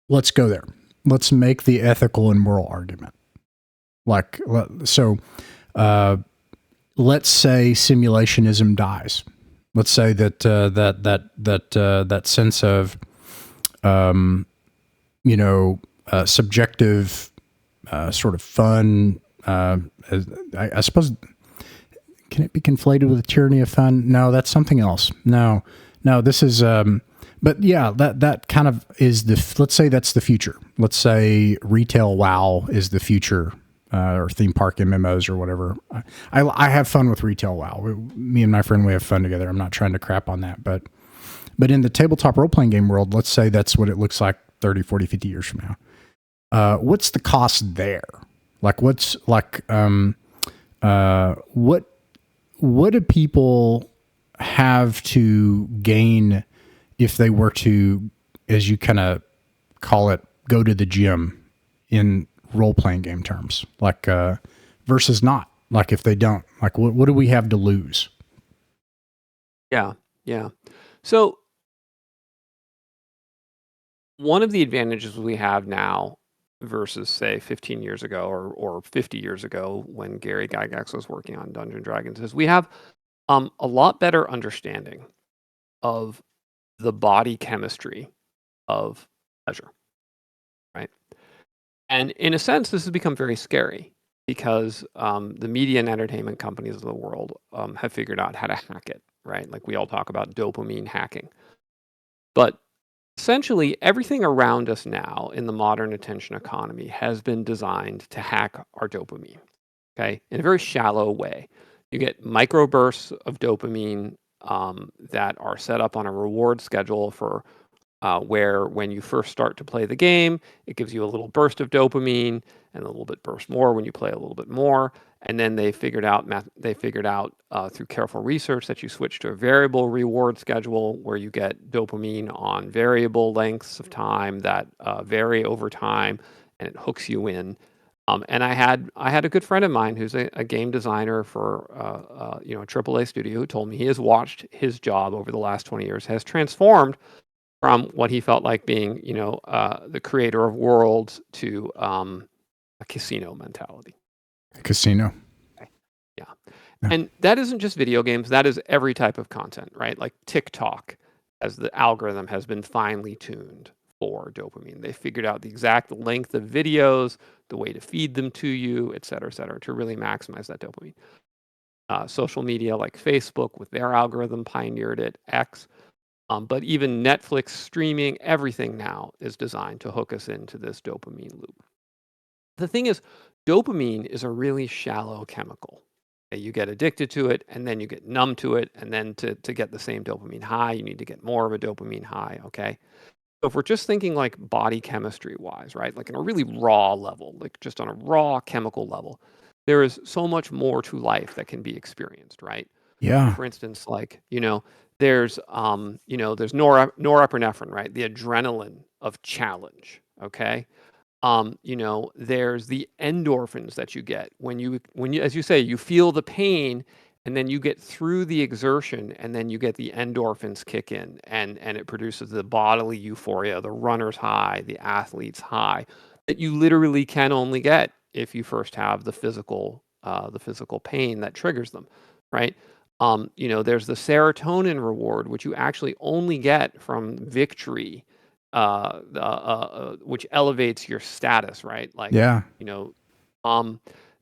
Let's go there. Let's make the ethical and moral argument. Let's say simulationism dies. Let's say that sense of, subjective, sort of fun. I suppose, can it be conflated with the tyranny of fun? No, that's something else. No, this is, but yeah, that kind of is let's say that's the future. Let's say retail WoW is the future, or theme park MMOs or whatever. I have fun with retail WoW. Me and my friend, we have fun together. I'm not trying to crap on that, but in the tabletop role-playing game world, let's say that's what it looks like 30, 40, 50 years from now. What's the cost there? Like what's like, what do people have to gain if they were to, as you kind of call it, go to the gym in role-playing game terms, like versus not, like if they don't, like what do we have to lose? Yeah. So one of the advantages we have now versus say 15 years ago or 50 years ago when Gary Gygax was working on Dungeons and Dragons is we have a lot better understanding of the body chemistry of pleasure, right? And in a sense, this has become very scary because the media and entertainment companies of the world have figured out how to hack it, right? Like we all talk about dopamine hacking. But essentially, everything around us now in the modern attention economy has been designed to hack our dopamine, okay? In a very shallow way. You get microbursts of dopamine that are set up on a reward schedule for where when you first start to play the game, it gives you a little burst of dopamine and a little bit burst more when you play a little bit more. And then they figured out through careful research that you switch to a variable reward schedule where you get dopamine on variable lengths of time that vary over time, and it hooks you in. And I had a good friend of mine who's a game designer for a AAA studio who told me he has watched his job over the last 20 years has transformed from what he felt like being the creator of worlds to a casino mentality. Casino. Yeah. And that isn't just video games. That is every type of content, right? Like TikTok, as the algorithm has been finely tuned for dopamine. They figured out the exact length of videos, the way to feed them to you, et cetera, to really maximize that dopamine. Social media like Facebook with their algorithm pioneered it, X. But even Netflix streaming, everything now is designed to hook us into this dopamine loop. The thing is, dopamine is a really shallow chemical. You get addicted to it, and then you get numb to it, and then to get the same dopamine high, you need to get more of a dopamine high, okay? So if we're just thinking like body chemistry-wise, right? Like in a really raw level, like just on a raw chemical level, there is so much more to life that can be experienced, right? Yeah. For instance, like, there's norepinephrine, right? The adrenaline of challenge, okay? There's the endorphins that you get when you, as you say, you feel the pain and then you get through the exertion and then you get the endorphins kick in and it produces the bodily euphoria, the runner's high, the athlete's high that you literally can only get if you first have the physical pain that triggers them, right? There's the serotonin reward, which you actually only get from victory, which elevates your status, right? Like, Yeah.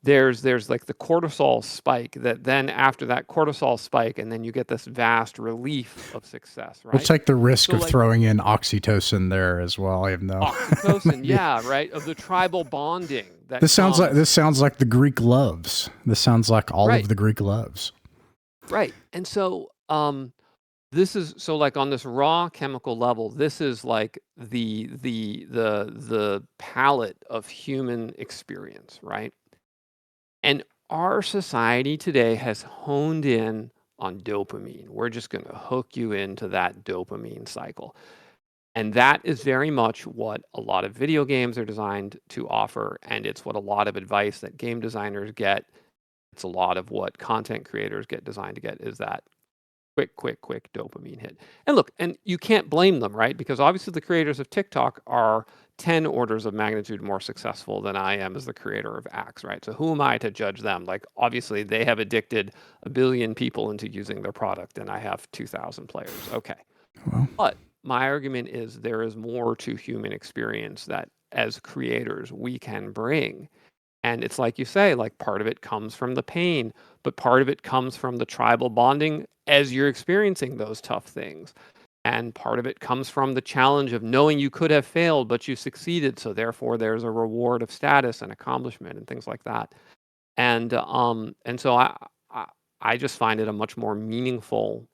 There's like the cortisol spike that then after that cortisol spike, and then you get this vast relief of success, right? We'll take the risk So, of like, throwing in oxytocin there as well, even though oxytocin, yeah, right, of the tribal bonding that this sounds like the Greek loves. This sounds like all Right. of the Greek loves. Right. And so this is so like on this raw chemical level, this is like the palette of human experience, right? And our society today has honed in on dopamine. We're just going to hook you into that dopamine cycle. And that is very much what a lot of video games are designed to offer. And it's what a lot of advice that game designers get. It's a lot of what content creators get designed to get is that quick dopamine hit. And look, and you can't blame them, right? Because obviously the creators of TikTok are 10 orders of magnitude more successful than I am as the creator of Axe, right? So who am I to judge them? Like, obviously they have addicted 1 billion people into using their product and I have 2,000 players. Okay. Well, But my argument is there is more to human experience that as creators we can bring. And it's like you say, like part of it comes from the pain, but part of it comes from the tribal bonding as you're experiencing those tough things. And part of it comes from the challenge of knowing you could have failed, but you succeeded. So therefore there's a reward of status and accomplishment and things like that. And so I just find it a much more meaningful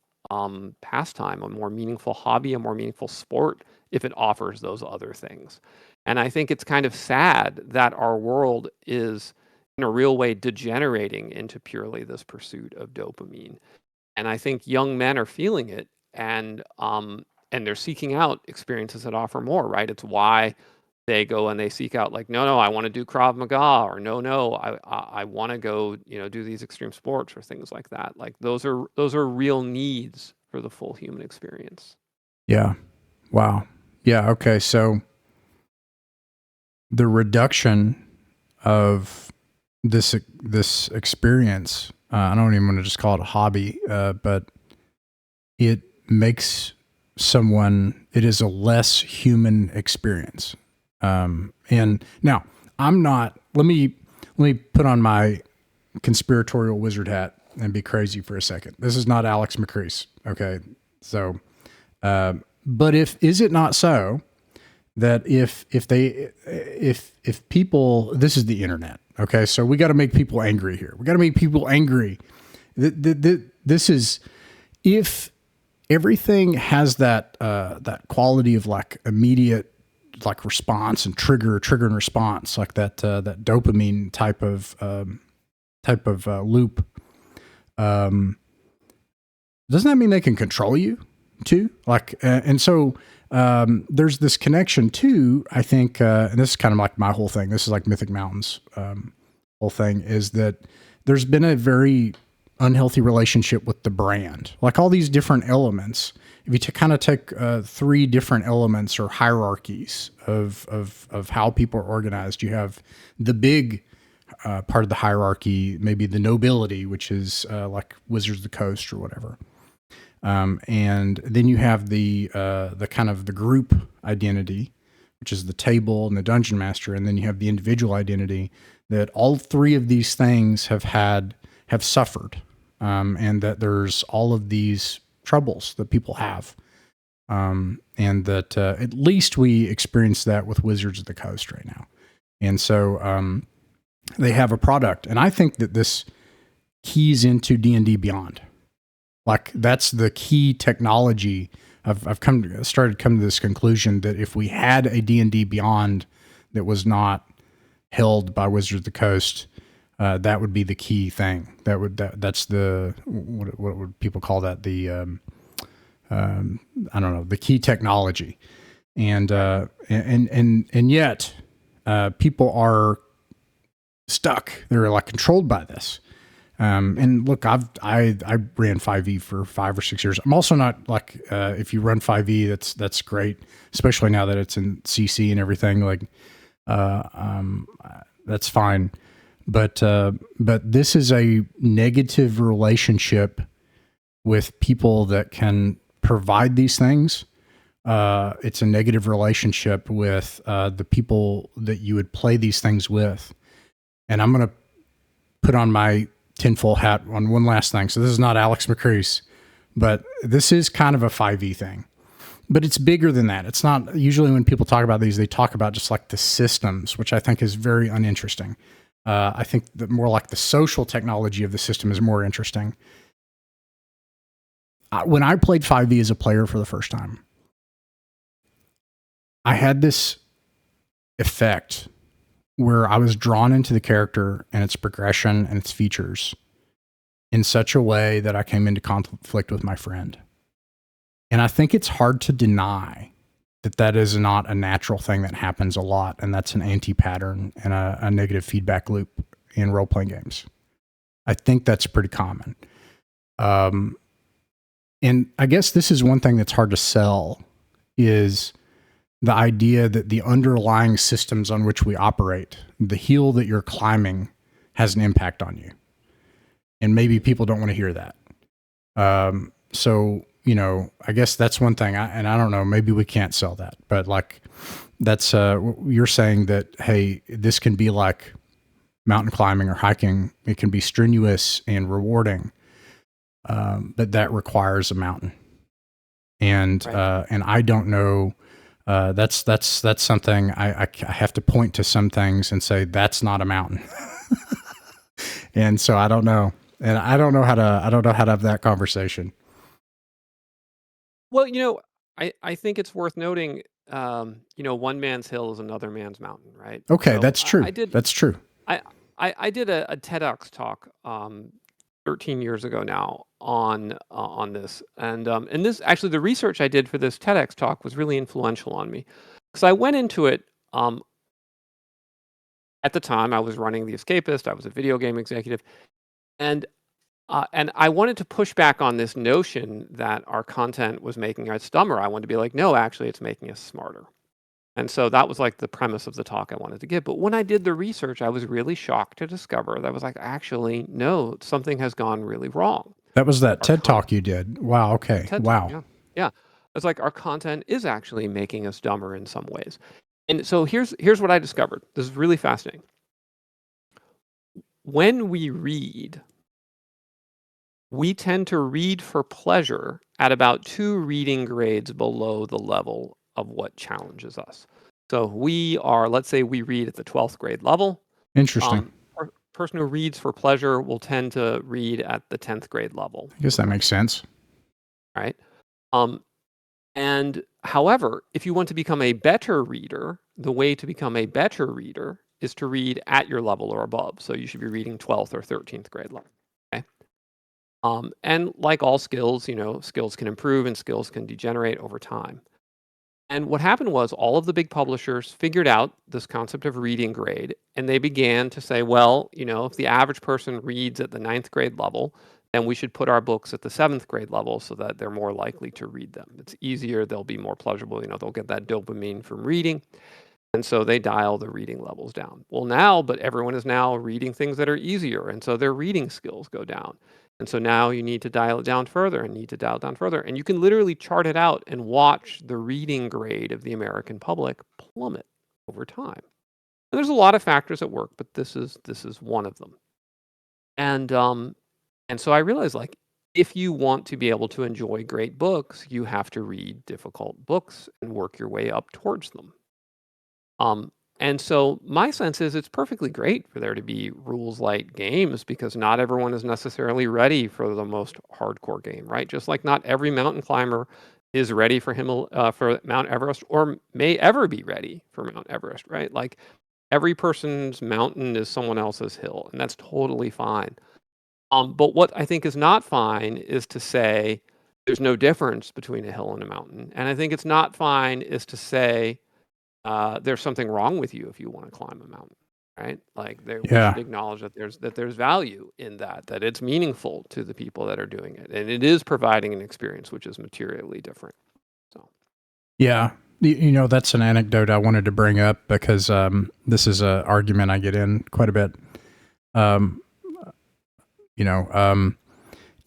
pastime, a more meaningful hobby, a more meaningful sport if it offers those other things. And I think it's kind of sad that our world is in a real way degenerating into purely this pursuit of dopamine. And I think young men are feeling it and they're seeking out experiences that offer more, right? It's why they go and they seek out like, no, I want to do Krav Maga, or no, I want to go, do these extreme sports or things like that. Like those are real needs for the full human experience. Yeah. Wow. Yeah. Okay. So the reduction of this experience, I don't even want to just call it a hobby, but it makes it is a less human experience. And now let me put on my conspiratorial wizard hat and be crazy for a second. This is not Alex Macris. Okay. So, but is it not so that if people, this is the internet. Okay. So we got to make people angry here. We got to make people angry. This is, if everything has that quality of like immediate like response and trigger and response, like that dopamine type of loop. Doesn't that mean they can control you too? Like, and so there's this connection too, I think, and this is kind of like my whole thing. This is like Mythic Mountains whole thing, is that there's been a very unhealthy relationship with the brand. Like all these different elements, if you kind of take three different elements or hierarchies of how people are organized, you have the big part of the hierarchy, maybe the nobility, which is like Wizards of the Coast or whatever. And then you have the kind of the group identity, which is the table and the dungeon master. And then you have the individual identity, that all three of these things have suffered. And that there's all of these troubles that people have. And that at least we experience that with Wizards of the Coast right now. And so they have a product. And I think that this keys into D&D Beyond. Like that's the key technology. I've started coming to this conclusion that if we had a D&D Beyond that was not held by Wizards of the Coast, that would be the key thing. That's the what would people call that? The I don't know, the key technology. And yet people are stuck. They're like controlled by this. And look, I ran 5e for 5 or 6 years. I'm also not like, if you run 5e, that's great, especially now that it's in CC and everything, like, that's fine. But this is a negative relationship with people that can provide these things. It's a negative relationship with, the people that you would play these things with. And I'm going to put on my tinfoil hat on one last thing. So this is not Alex Macris, but this is kind of a 5e thing, but it's bigger than that. It's not usually when people talk about these, they talk about just like the systems, which I think is very uninteresting. I think that more like the social technology of the system is more interesting. When I played 5e as a player for the first time, I had this effect where I was drawn into the character and its progression and its features in such a way that I came into conflict with my friend. And I think it's hard to deny that that is not a natural thing that happens a lot. And that's an anti-pattern and a negative feedback loop in role-playing games. I think that's pretty common. And I guess this is one thing that's hard to sell, is the idea that the underlying systems on which we operate, the hill that you're climbing, has an impact on you. And maybe people don't want to hear that. So, you know, I guess that's one thing. And I don't know, maybe we can't sell that, but like that's, you're saying that, hey, this can be like mountain climbing or hiking. It can be strenuous and rewarding. But that requires a mountain. And, right. And I don't know, that's something I have to point to some things and say, that's not a mountain. And so I don't know. And I don't know how to have that conversation. Well, you know, I think it's worth noting, you know, one man's hill is another man's mountain, right? Okay. So That's true. that's true. I did a TEDx talk, 13 years ago now on this. And this actually, the research I did for this TEDx talk was really influential on me, because I went into it, at the time I was running The Escapist. I was a video game executive, and I wanted to push back on this notion that our content was making us dumber. I wanted to be like, no, actually it's making us smarter. And so that was like the premise of the talk I wanted to give. But when I did the research, I was really shocked to discover that I was like, actually, no, something has gone really wrong. That was that TED talk you did. Wow. Okay. Wow. Yeah. It's like our content is actually making us dumber in some ways. And so here's what I discovered. This is really fascinating. When we read, we tend to read for pleasure at about 2 reading grades below the level of what challenges us. So let's say we read at the 12th grade level. Interesting. A person who reads for pleasure will tend to read at the 10th grade level. I guess that makes sense. Right. And however, if you want to become a better reader, the way to become a better reader is to read at your level or above. So you should be reading 12th or 13th grade level. Okay. And like all skills, skills can improve and skills can degenerate over time. And what happened was all of the big publishers figured out this concept of reading grade, and they began to say, well, if the average person reads at the 9th grade level, then we should put our books at the 7th grade level so that they're more likely to read them. It's easier, they'll be more pleasurable, they'll get that dopamine from reading. And so they dial the reading levels down. Well, but everyone is now reading things that are easier, and so their reading skills go down. And so now you need to dial it down further and need to dial it down further. And you can literally chart it out and watch the reading grade of the American public plummet over time. And there's a lot of factors at work, but this is one of them. And so I realized, like, if you want to be able to enjoy great books, you have to read difficult books and work your way up towards them. And so my sense is it's perfectly great for there to be rules light games because not everyone is necessarily ready for the most hardcore game, right? Just like not every mountain climber is ready for Mount Everest or may ever be ready for Mount Everest, right? Like every person's mountain is someone else's hill, and that's totally fine. But what I think is not fine is to say there's no difference between a hill and a mountain. And I think it's not fine is to say there's something wrong with you if you want to climb a mountain, right? Like we should acknowledge that there's value in that it's meaningful to the people that are doing it, and it is providing an experience which is materially different. So, yeah, that's an anecdote I wanted to bring up because this is an argument I get in quite a bit.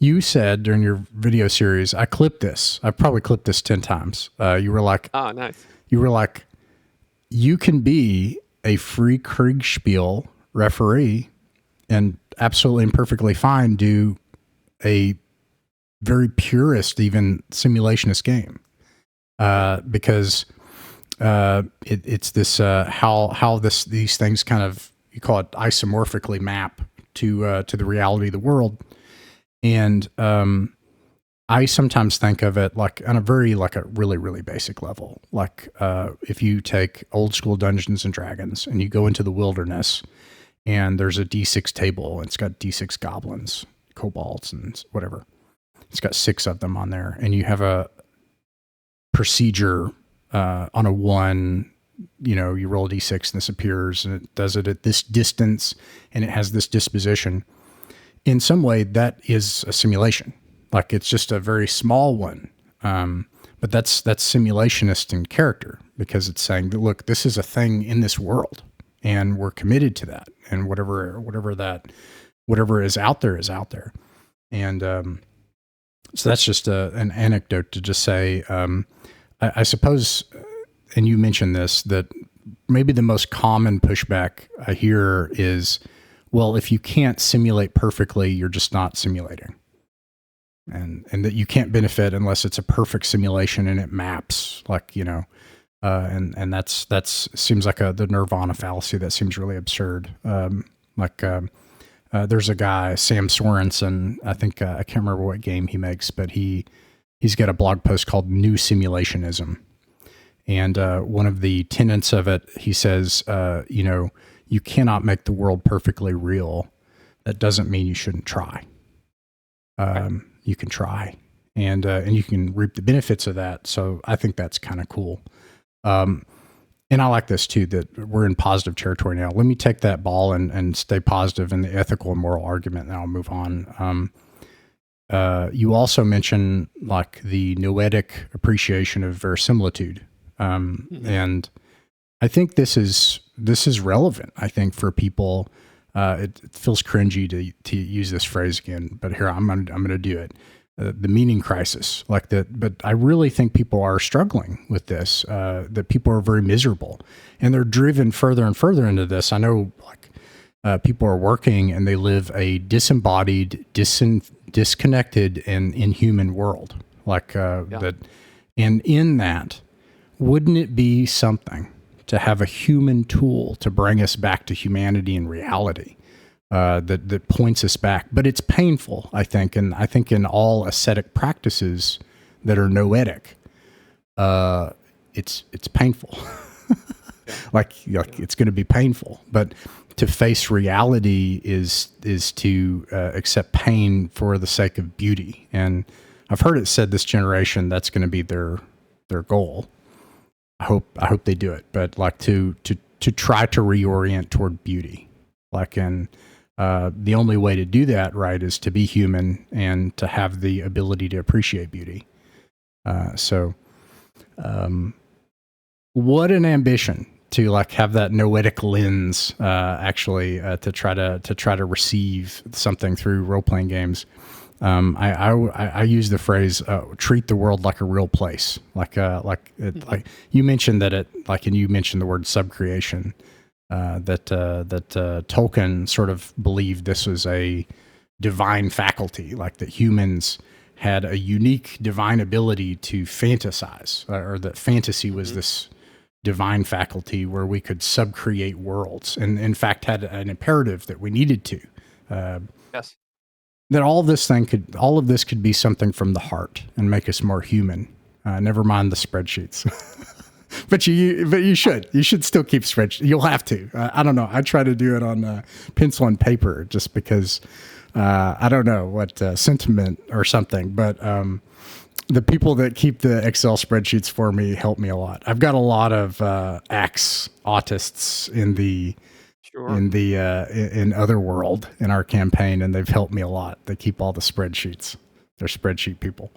You said during your video series, I clipped this. I've probably clipped this 10 times. You were like, oh, nice. You were like, you can be a free Kriegspiel referee and absolutely and perfectly fine do a very purist, even simulationist game, because it's this how these things kind of, you call it isomorphically map to the reality of the world, and I sometimes think of it like on a really really basic level. Like if you take old school Dungeons and Dragons and you go into the wilderness and there's a D6 table and it's got D6 goblins, kobolds, and whatever. It's got 6 of them on there, and you have a procedure on a 1. You roll a D6 and this appears and it does it at this distance and it has this disposition. In some way, that is a simulation. Like it's just a very small one. But that's simulationist in character because it's saying that, look, this is a thing in this world and we're committed to that. And whatever is out there is out there. And so that's just an anecdote to just say, I suppose, and you mentioned this, that maybe the most common pushback I hear is, well, if you can't simulate perfectly, you're just not simulating. And that you can't benefit unless it's a perfect simulation and it maps, like, and that's seems like the nirvana fallacy. That seems really absurd. There's a guy, Sam Sorensen, I think, I can't remember what game he makes, but he's got a blog post called New Simulationism. And one of the tenets of it, he says, you cannot make the world perfectly real. That doesn't mean you shouldn't try. You can try, and you can reap the benefits of that. So I think that's kind of cool. And I like this too, that we're in positive territory now. Let me take that ball and stay positive in the ethical and moral argument, and I'll move on. You also mentioned like the noetic appreciation of verisimilitude. And I think this is relevant, I think, for people. It feels cringy to use this phrase again, but here I'm going to do it. The meaning crisis, like that. But I really think people are struggling with this. That people are very miserable, and they're driven further and further into this. I know, like people are working and they live a disembodied, disconnected, and inhuman world. That, and in that, wouldn't it be something to have a human tool to bring us back to humanity and reality, that points us back? But it's painful, I think. And I think in all ascetic practices, that are noetic, it's painful. like it's going to be painful, but to face reality is to accept pain for the sake of beauty. And I've heard it said this generation that's going to be their goal. I hope they do it, but like to try to reorient toward beauty. Like, and the only way to do that, right, is to be human and to have the ability to appreciate beauty. So what an ambition to like have that noetic lens, actually, to try to receive something through role-playing games. I use the phrase, treat the world like a real place. Like you mentioned that and you mentioned the word subcreation, that Tolkien sort of believed this was a divine faculty, like that humans had a unique divine ability to fantasize, or that fantasy was this divine faculty where we could subcreate worlds, and in fact had an imperative that we needed to. Yes. That all of this could be something from the heart and make us more human. Never mind the spreadsheets. But you should still keep spreadsheets. You'll have to. I don't know. I try to do it on pencil and paper just because I don't know what sentiment or something. But the people that keep the Excel spreadsheets for me help me a lot. I've got a lot of autists in the in Otherworld in our campaign, and they've helped me a lot. They keep all the spreadsheets. They're spreadsheet people.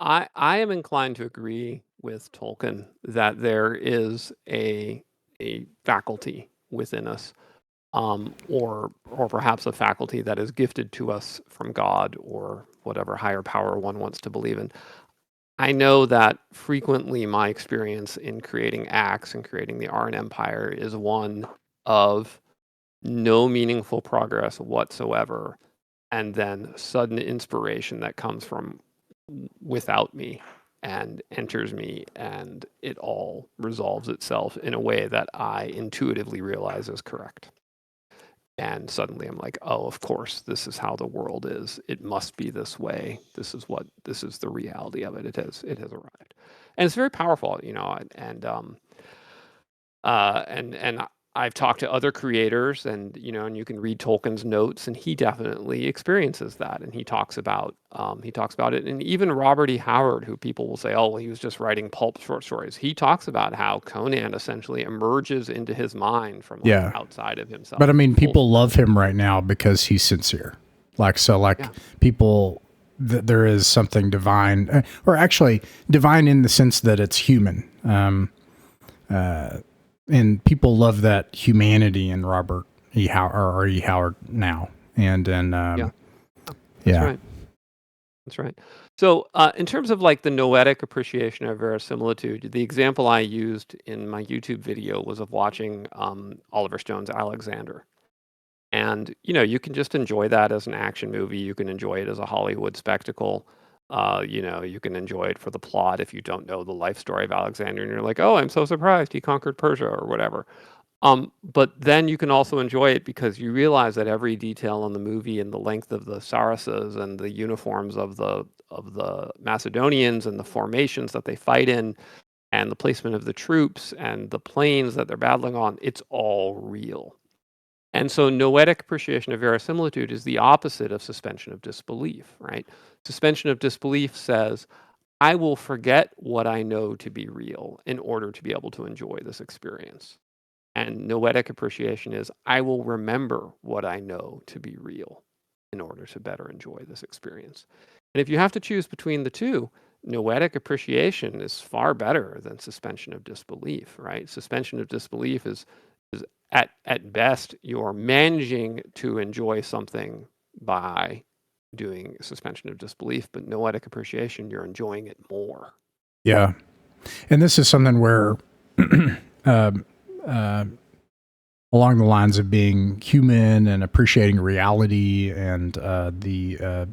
I am inclined to agree with Tolkien that there is a faculty within us, or perhaps a faculty that is gifted to us from God or whatever higher power one wants to believe in. I know that frequently my experience in creating acts and creating the Arryn Empire is one of no meaningful progress whatsoever, and then sudden inspiration that comes from without me and enters me, and it all resolves itself in a way that I intuitively realize is correct. And suddenly I'm like, oh, of course, this is how the world is. It must be this way. This is the reality of it. It has arrived. And it's very powerful, and I've talked to other creators, and you can read Tolkien's notes, and he definitely experiences that, and he talks about it. And even Robert E. Howard, who people will say, oh, well, he was just writing pulp short stories. He talks about how Conan essentially emerges into his mind from outside of himself. But I mean, people love him right now because he's sincere. People, there is something divine, or actually divine in the sense that it's human. And people love that humanity in Robert E. Howard, or E. Howard now. That's right. That's right. So in terms of like the noetic appreciation of verisimilitude, the example I used in my YouTube video was of watching Oliver Stone's Alexander. And, you can just enjoy that as an action movie. You can enjoy it as a Hollywood spectacle. You can enjoy it for the plot if you don't know the life story of Alexander and you're like, oh, I'm so surprised he conquered Persia or whatever. But then you can also enjoy it because you realize that every detail in the movie, and the length of the sarasses and the uniforms of the Macedonians and the formations that they fight in and the placement of the troops and the planes that they're battling on, it's all real. And so noetic appreciation of verisimilitude is the opposite of suspension of disbelief, right? Suspension of disbelief says, I will forget what I know to be real in order to be able to enjoy this experience. And noetic appreciation is, I will remember what I know to be real in order to better enjoy this experience. And if you have to choose between the two, noetic appreciation is far better than suspension of disbelief, right? Suspension of disbelief is at best, you're managing to enjoy something by doing suspension of disbelief, but noetic appreciation, you're enjoying it more. Yeah. And this is something where, along the lines of being human and appreciating reality and the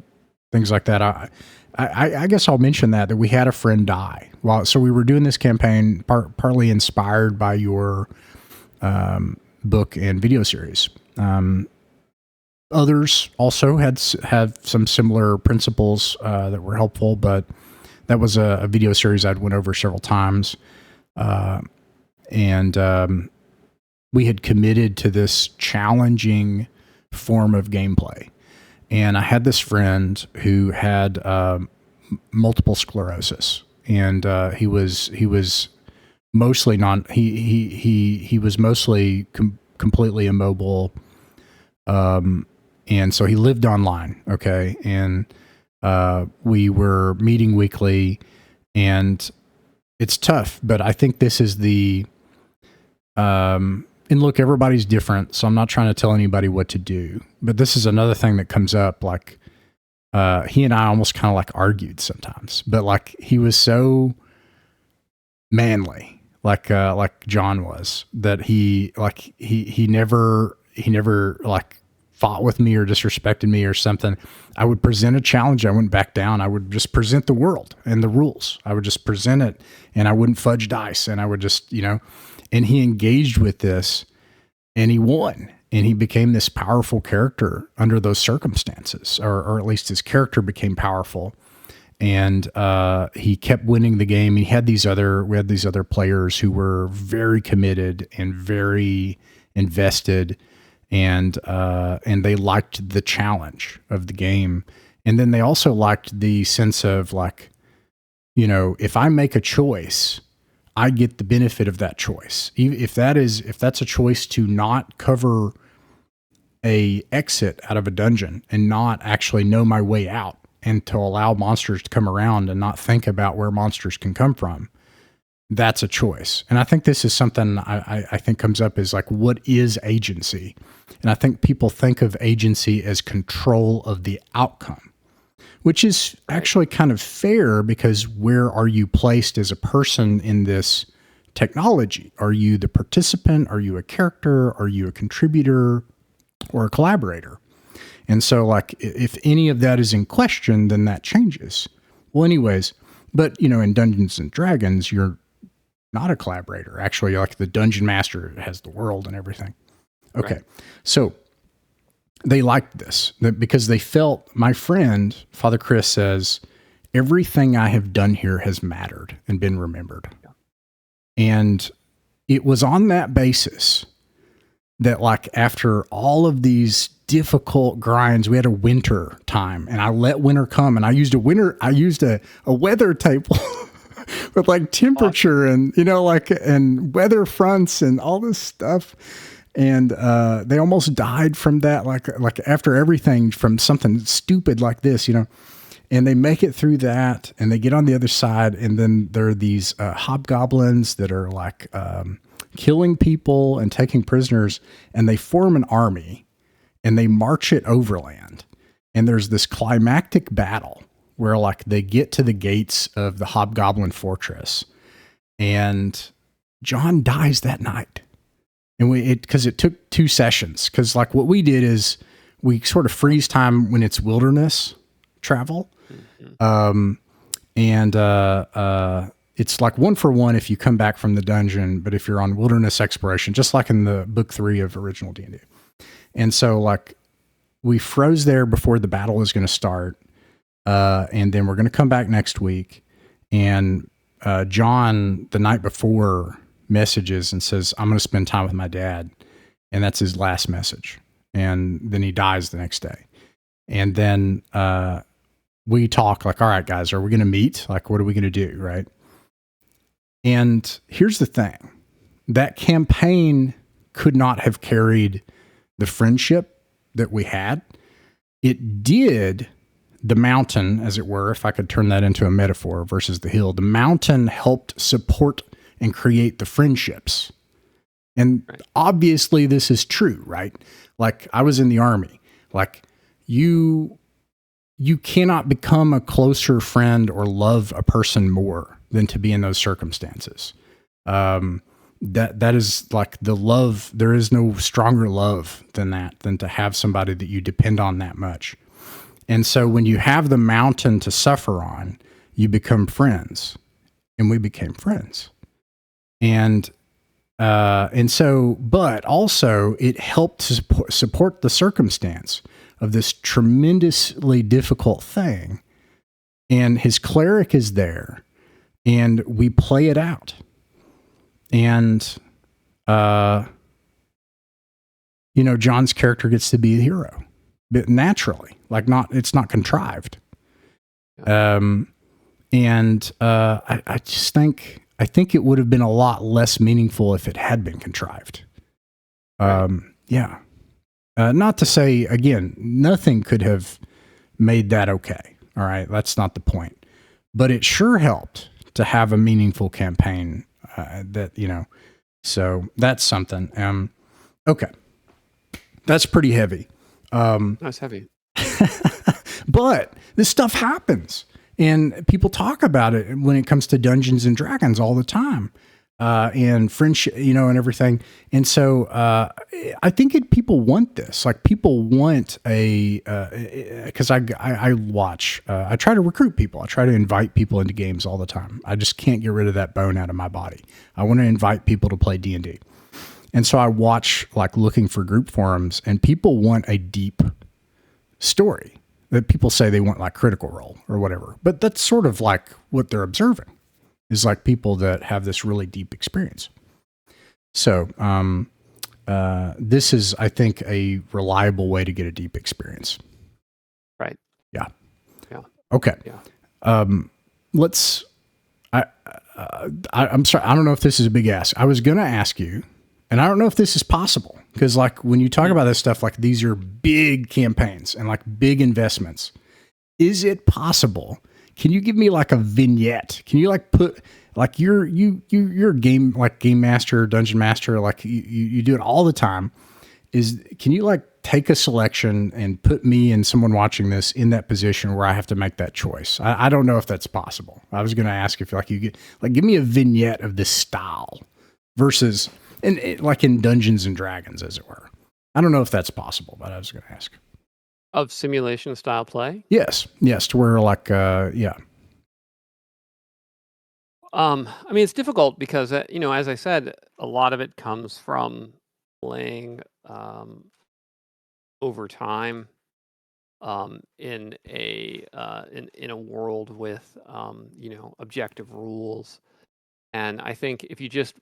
things like that, I guess I'll mention that we had a friend die. So we were doing this campaign partly inspired by your book and video series. Others also had some similar principles that were helpful, but that was a video series I'd went over several times. And we had committed to this challenging form of gameplay. And I had this friend who had multiple sclerosis, and he was mostly he was mostly completely immobile, and so he lived online. Okay, and we were meeting weekly, and it's tough, but I think this is the and look, everybody's different, so I'm not trying to tell anybody what to do. But this is another thing that comes up. Like, he and I almost kind of like argued sometimes, but like he was so manly, like John was, that he never like fought with me or disrespected me or something. I would present a challenge. I wouldn't back down. I would just present the world and the rules. I would just present it, and I wouldn't fudge dice, and I would just, and he engaged with this, and he won, and he became this powerful character under those circumstances, or at least his character became powerful. And he kept winning the game. We had these other players who were very committed and very invested, and they liked the challenge of the game. And then they also liked the sense of like, if I make a choice, I get the benefit of that choice. If that's a choice to not cover a exit out of a dungeon and not actually know my way out, and to allow monsters to come around and not think about where monsters can come from, that's a choice. And I think this is something I think comes up is like, what is agency? And I think people think of agency as control of the outcome, which is actually kind of fair, because where are you placed as a person in this technology? Are you the participant? Are you a character? Are you a contributor or a collaborator? And so like, if any of that is in question, then that changes. Well, anyways, but in Dungeons and Dragons, you're not a collaborator. Actually, like the dungeon master has the world and everything. Okay. Right. So they liked this because they felt, my friend, Father Chris says, everything I have done here has mattered and been remembered. Yeah. And it was on that basis that, like, after all of these difficult grinds, we had a winter time, and I let winter come, and I used a weather table with like temperature and, and weather fronts and all this stuff. And they almost died from that, like after everything, from something stupid like this, and they make it through that, and they get on the other side. And then there are these hobgoblins that are like killing people and taking prisoners, and they form an army and they march it overland. And there's this climactic battle where like they get to the gates of the hobgoblin fortress, and John dies that night. And because it took 2 sessions, because like what we did is we sort of freeze time when it's wilderness travel. Mm-hmm. It's like 1 for 1 if you come back from the dungeon, but if you're on wilderness exploration, just like in the book 3 of original D&D. And so like we froze there before the battle was going to start. And then we're going to come back next week. And John, the night before, messages and says, I'm going to spend time with my dad. And that's his last message. And then he dies the next day. And then we talk like, all right, guys, are we going to meet? Like, what are we going to do? Right. And here's the thing. That campaign could not have carried the friendship that we had. It did. The mountain, as it were, if I could turn that into a metaphor versus the hill, the mountain helped support and create the friendships. And right. Obviously this is true, right? Like I was in the army, like you cannot become a closer friend or love a person more than to be in those circumstances. That is like the love. There is no stronger love than that, than to have somebody that you depend on that much. And so when you have the mountain to suffer on, you become friends, and we became friends. And so, but also it helped to support the circumstance of this tremendously difficult thing and his cleric is there, and we play it out. And, John's character gets to be a hero, but naturally, like it's not contrived. Yeah. I just think it would have been a lot less meaningful if it had been contrived. Yeah. Not to say, again, nothing could have made that okay. All right. That's not the point. But it sure helped to have a meaningful campaign so that's something. Okay. That's pretty heavy. That's heavy. But this stuff happens. And people talk about it when it comes to Dungeons and Dragons all the time, and friendship, and everything. And so I think people want this. Like people want because I watch. I try to recruit people. I try to invite people into games all the time. I just can't get rid of that bone out of my body. I want to invite people to play D&D. And so I watch, like, looking for group forums, and people want a deep story. That people say they want, like, Critical Role or whatever. But that's sort of like what they're observing, is like people that have this really deep experience. So this is, I think, a reliable way to get a deep experience. Right. Yeah. Yeah. Okay. Yeah. I'm sorry. I don't know if this is a big ask. I was going to ask you, and I don't know if this is possible, because like when you talk about this stuff, like these are big campaigns and like big investments. Is it possible? Can you give me like a vignette? Can you like put like you're a game master, dungeon master, like you do it all the time. Can you like take a selection and put me and someone watching this in that position where I have to make that choice? I don't know if that's possible. I was going to ask if like give me a vignette of this style versus like in Dungeons and Dragons, as it were. I don't know if that's possible, but I was going to ask. Of simulation style play? Yes, to where like yeah. I mean, it's difficult because as I said, a lot of it comes from playing over time in a world with objective rules. And I think if you just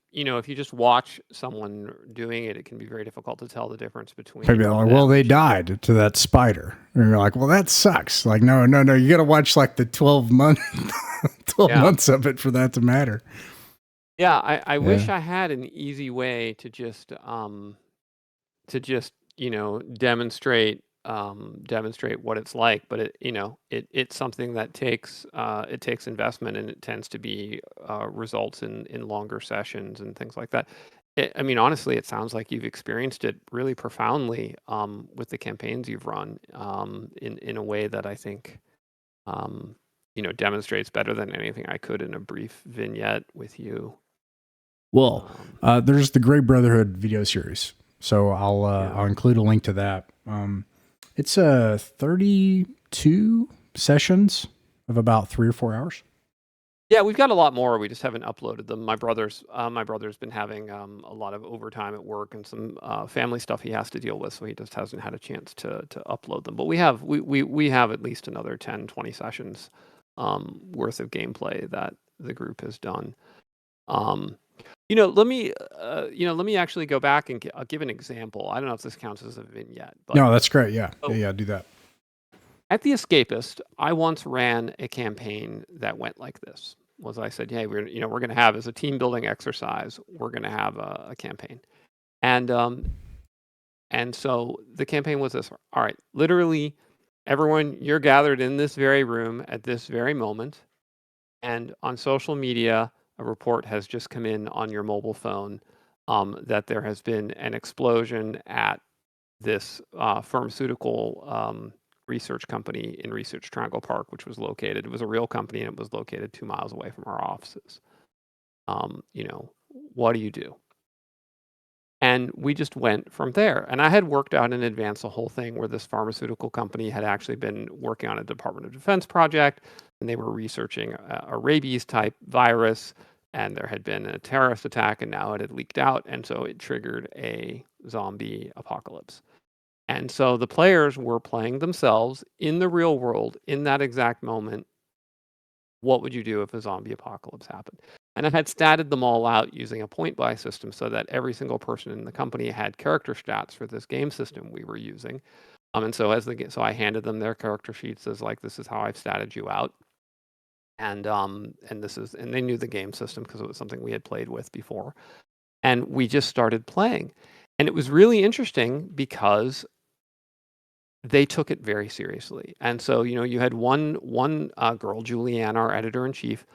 watch someone doing it, it can be very difficult to tell the difference between. Maybe like, well, they died to that spider, and you're like, well, that sucks. Like, no, you got to watch like the 12 months of it for that to matter. Yeah, I wish I had an easy way to just demonstrate what it's like, but it's something that takes investment, and it tends to be results in longer sessions and things like that. I mean, honestly, it sounds like you've experienced it really profoundly with the campaigns you've run in a way that I think demonstrates better than anything I could in a brief vignette with you. Well, there's the Grey Brotherhood video series, so I'll include a link to that. It's 32 sessions of about 3 or 4 hours. Yeah, we've got a lot more. We just haven't uploaded them. My brother's been having a lot of overtime at work and some family stuff he has to deal with, so he just hasn't had a chance to upload them. But we have at least another 10, 20 sessions worth of gameplay that the group has done. Let me actually go back and I'll give an example. I don't know if this counts as a vignette. But, no, that's great. Yeah. Yeah, do that. At The Escapist, I once ran a campaign that went like this. I said, hey, we're going to have, as a team building exercise, we're going to have a campaign. And so the campaign was this. All right, literally, everyone, you're gathered in this very room at this very moment. And on social media, a report has just come in on your mobile phone that there has been an explosion at this pharmaceutical research company in Research Triangle Park, which was located. It was a real company, and it was located 2 miles away from our offices. What do you do? And we just went from there. And I had worked out in advance a whole thing where this pharmaceutical company had actually been working on a Department of Defense project, and they were researching a rabies-type virus, and there had been a terrorist attack, and now it had leaked out, and so it triggered a zombie apocalypse. And so the players were playing themselves in the real world in that exact moment, what would you do if a zombie apocalypse happened? And I had statted them all out using a point buy system so that every single person in the company had character stats for this game system we were using. And so so I handed them their character sheets as like, this is how I've statted you out. And they knew the game system because it was something we had played with before. And we just started playing. And it was really interesting because they took it very seriously. And so, you had one girl, Julianne, our editor-in-chief,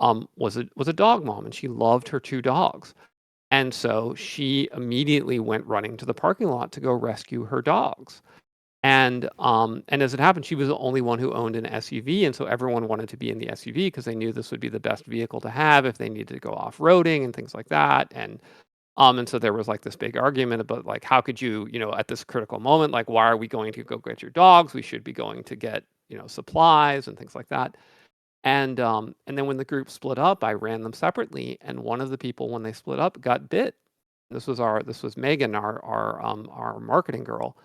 was a dog mom, and she loved her 2 dogs. And so she immediately went running to the parking lot to go rescue her dogs. And as it happened, she was the only one who owned an SUV, and so everyone wanted to be in the SUV because they knew this would be the best vehicle to have if they needed to go off-roading and things like that. And so there was like this big argument about like, how could you, at this critical moment, like, why are we going to go get your dogs? We should be going to get, supplies and things like that. And then when the group split up, I ran them separately, and one of the people, when they split up, got bit. This was Megan, our marketing girl.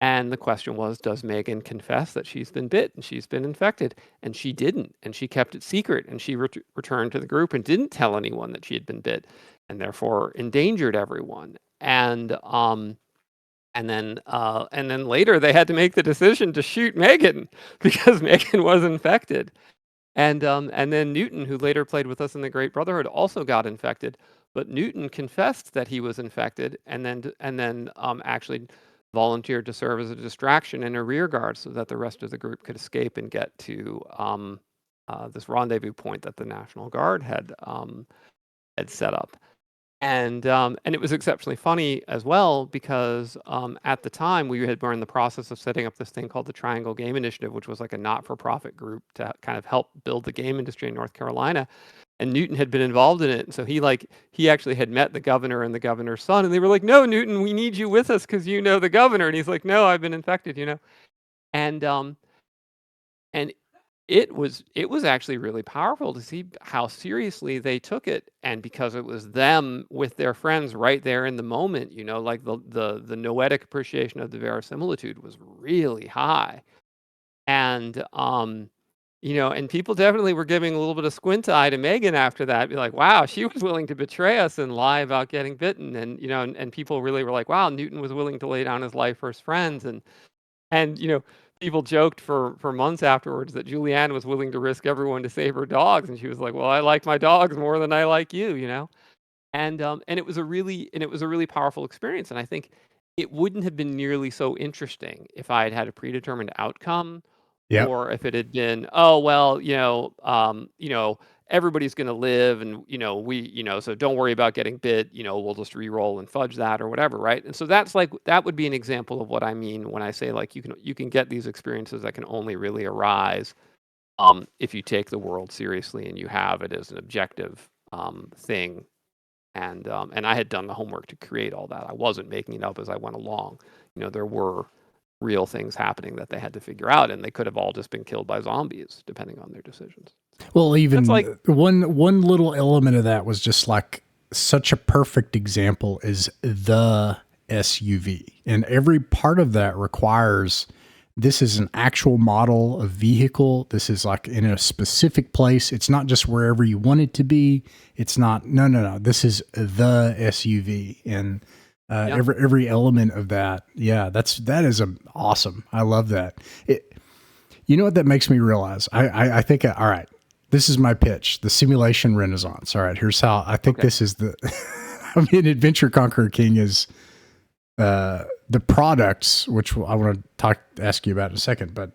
And the question was, does Megan confess that she's been bit and she's been infected? And she didn't, and she kept it secret, and she returned to the group and didn't tell anyone that she had been bit, and therefore endangered everyone. And then later they had to make the decision to shoot Megan because Megan was infected. And then Newton, who later played with us in the Great Brotherhood, also got infected. But Newton confessed that he was infected, and then actually volunteered to serve as a distraction and a rear guard so that the rest of the group could escape and get to this rendezvous point that the National Guard had set up. And it was exceptionally funny as well because at the time we were in the process of setting up this thing called the Triangle Game Initiative, which was like a not-for-profit group to kind of help build the game industry in North Carolina. And Newton had been involved in it, and so he actually had met the governor and the governor's son, and they were like, "No, Newton, we need you with us because you know the governor." And he's like, "No, I've been infected," And it was actually really powerful to see how seriously they took it, and because it was them with their friends right there in the moment, like the noetic appreciation of the verisimilitude was really high, and and people definitely were giving a little bit of squint eye to Megan after that, be like, wow, she was willing to betray us and lie about getting bitten. And, and people really were like, wow, Newton was willing to lay down his life for his friends. And people joked for months afterwards that Julianne was willing to risk everyone to save her dogs. And she was like, well, I like my dogs more than I like you. And it was a really powerful experience. And I think it wouldn't have been nearly so interesting if I had had a predetermined outcome. Yep. Or if it had been, oh, well, everybody's going to live and, so don't worry about getting bit, we'll just re-roll and fudge that or whatever. Right. And so that would be an example of what I mean when I say like, you can get these experiences that can only really arise if you take the world seriously and you have it as an objective thing. And I had done the homework to create all that. I wasn't making it up as I went along. There were real things happening that they had to figure out, and they could have all just been killed by zombies depending on their decisions. Well, even like one little element of that was just like such a perfect example is the SUV, and every part of that requires this is an actual model of vehicle. This is like in a specific place. It's not just wherever you want it to be. It's not, no. This is the SUV, and every element of that. Yeah, that is awesome. I love that. You know what that makes me realize? I think, all right, this is my pitch, the simulation renaissance. All right, here's how I think this is Adventure Conqueror King is the products, which I want to ask you about in a second, but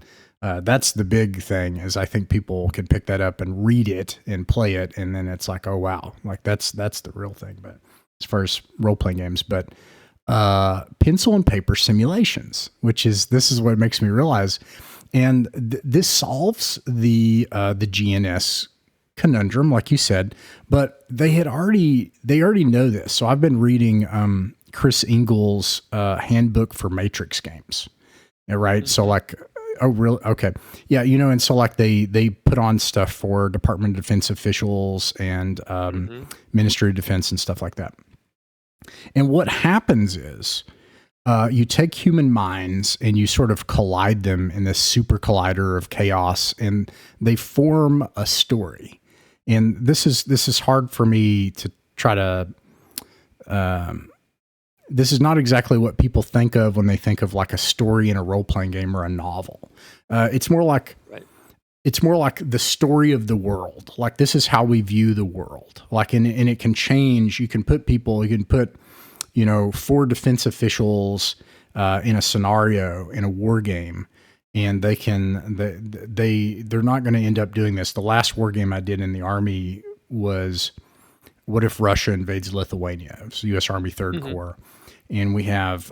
that's the big thing is I think people can pick that up and read it and play it. And then it's like, oh, wow, like that's the real thing. But as far as role-playing games, but pencil and paper simulations, this is what makes me realize. And this solves the GNS conundrum, like you said, but they already know this. So I've been reading Chris Ingles' handbook for Matrix games. Right. Mm-hmm. So like, oh, really? Okay. Yeah. And so like they put on stuff for Department of Defense officials and Ministry of Defense and stuff like that. And what happens is You take human minds and you sort of collide them in this super collider of chaos, and they form a story. And this is hard for me to try to. This is not exactly what people think of when they think of like a story in a role playing game or a novel. It's more like Right. it's more like the story of the world. Like this is how we view the world. Like and it can change. You can put 4 defense officials in a scenario in a war game, and they're not going to end up doing this. The last war game I did in the Army was, what if Russia invades Lithuania? It was U.S. Army Third Corps, and we have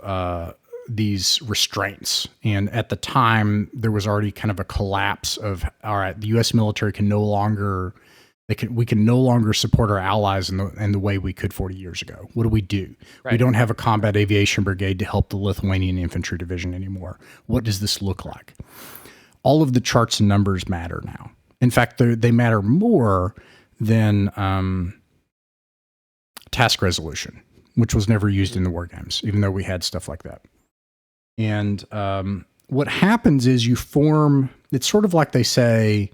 these restraints. And at the time, there was already kind of a collapse of, all right, the U.S. military can no longer. We can no longer support our allies in the way we could 40 years ago. What do? We Right. don't have a combat aviation brigade to help the Lithuanian infantry division anymore. What does this look like? All of the charts and numbers matter now. In fact, they matter more than task resolution, which was never used in the war games, even though we had stuff like that. And what happens is you form, it's sort of like they say,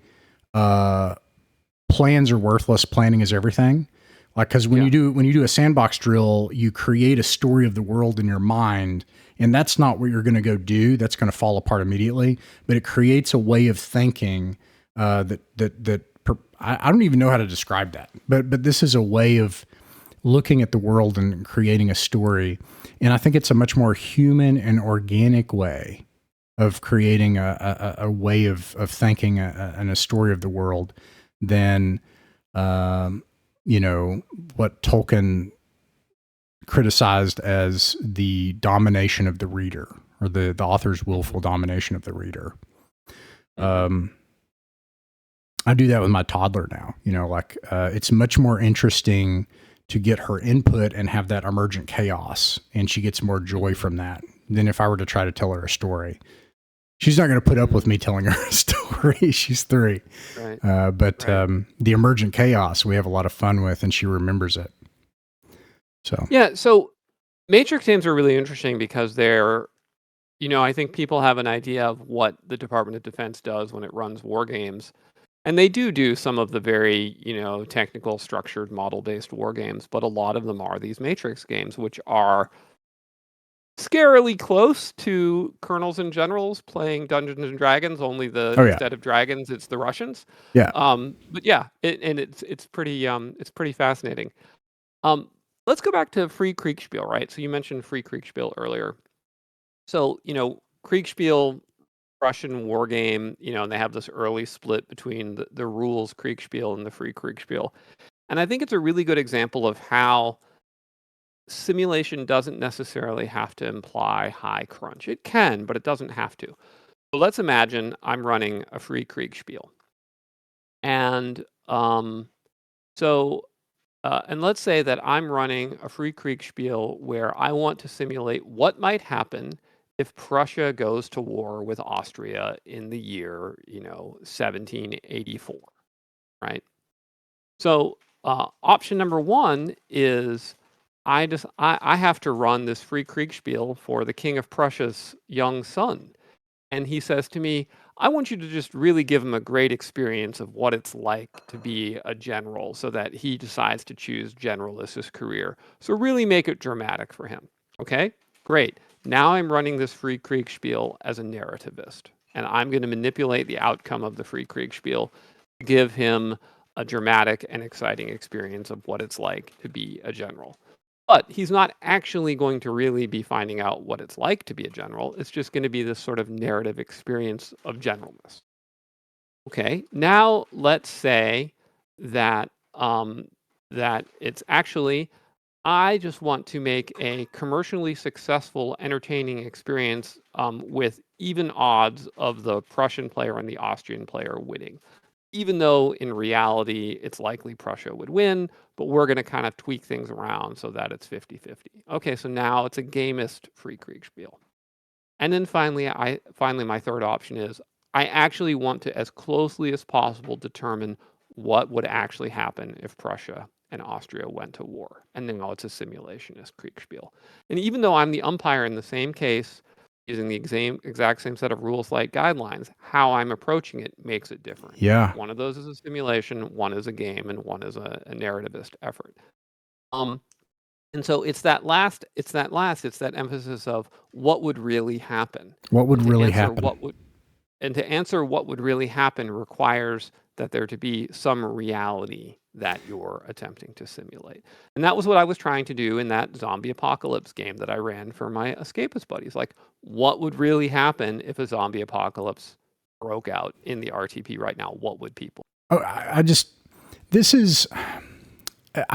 plans are worthless, planning is everything. Like, because when you do a sandbox drill, you create a story of the world in your mind, and that's not what you're going to go do. That's going to fall apart immediately. But it creates a way of thinking I don't even know how to describe that. But this is a way of looking at the world and creating a story, and I think it's a much more human and organic way of creating a way of thinking and a story of the world than what Tolkien criticized as the domination of the reader, or the author's willful domination of the reader. I do that with my toddler now. It's much more interesting to get her input and have that emergent chaos, and she gets more joy from that than if I were to try to tell her a story. She's not going to put up with me telling her a story. She's 3. Right. But the emergent chaos we have a lot of fun with, and she remembers it. So Matrix games are really interesting because they're, I think people have an idea of what the Department of Defense does when it runs war games. And they do some of the very, technical, structured, model-based war games, but a lot of them are these Matrix games, which are scarily close to colonels and generals playing Dungeons and Dragons. Only instead of dragons, it's the Russians. Yeah. But yeah, it's pretty fascinating. Let's go back to Free Kriegspiel, right? So you mentioned Free Kriegspiel earlier. So Kriegspiel, Russian war game, and they have this early split between the rules Kriegspiel and the Free Kriegspiel. And I think it's a really good example of how simulation doesn't necessarily have to imply high crunch. It can, but it doesn't have to. So let's imagine I'm running a Free Kriegspiel. And and let's say that I'm running a Free Kriegspiel where I want to simulate what might happen if Prussia goes to war with Austria in the year, 1784, right? So option number 1 is I have to run this Free Kriegspiel for the King of Prussia's young son. And he says to me, I want you to just really give him a great experience of what it's like to be a general so that he decides to choose general as his career. So really make it dramatic for him. Okay, great. Now I'm running this Free Kriegspiel as a narrativist, and I'm going to manipulate the outcome of the Free Kriegspiel to give him a dramatic and exciting experience of what it's like to be a general. But he's not actually going to really be finding out what it's like to be a general. It's just going to be this sort of narrative experience of generalness. Okay, now let's say that that it's actually, I just want to make a commercially successful, entertaining experience with even odds of the Prussian player and the Austrian player winning. Even though in reality, it's likely Prussia would win, but we're going to kind of tweak things around so that it's 50-50. Okay, so now it's a gamist Free Kriegspiel. And then finally, my third option is I actually want to, as closely as possible, determine what would actually happen if Prussia and Austria went to war. And now it's a simulationist Kriegspiel. And even though I'm the umpire in the same case, using the exact same set of rules like guidelines, how I'm approaching it makes it different. Yeah. One of those is a simulation, one is a game, and one is a narrativist effort. And so it's that emphasis of what would really happen. What would really happen? To answer what would really happen requires that there to be some reality that you're attempting to simulate. And that was what I was trying to do in that zombie apocalypse game that I ran for my escapist buddies. Like, what would really happen if a zombie apocalypse broke out in the RTP right now? What would people? Oh, I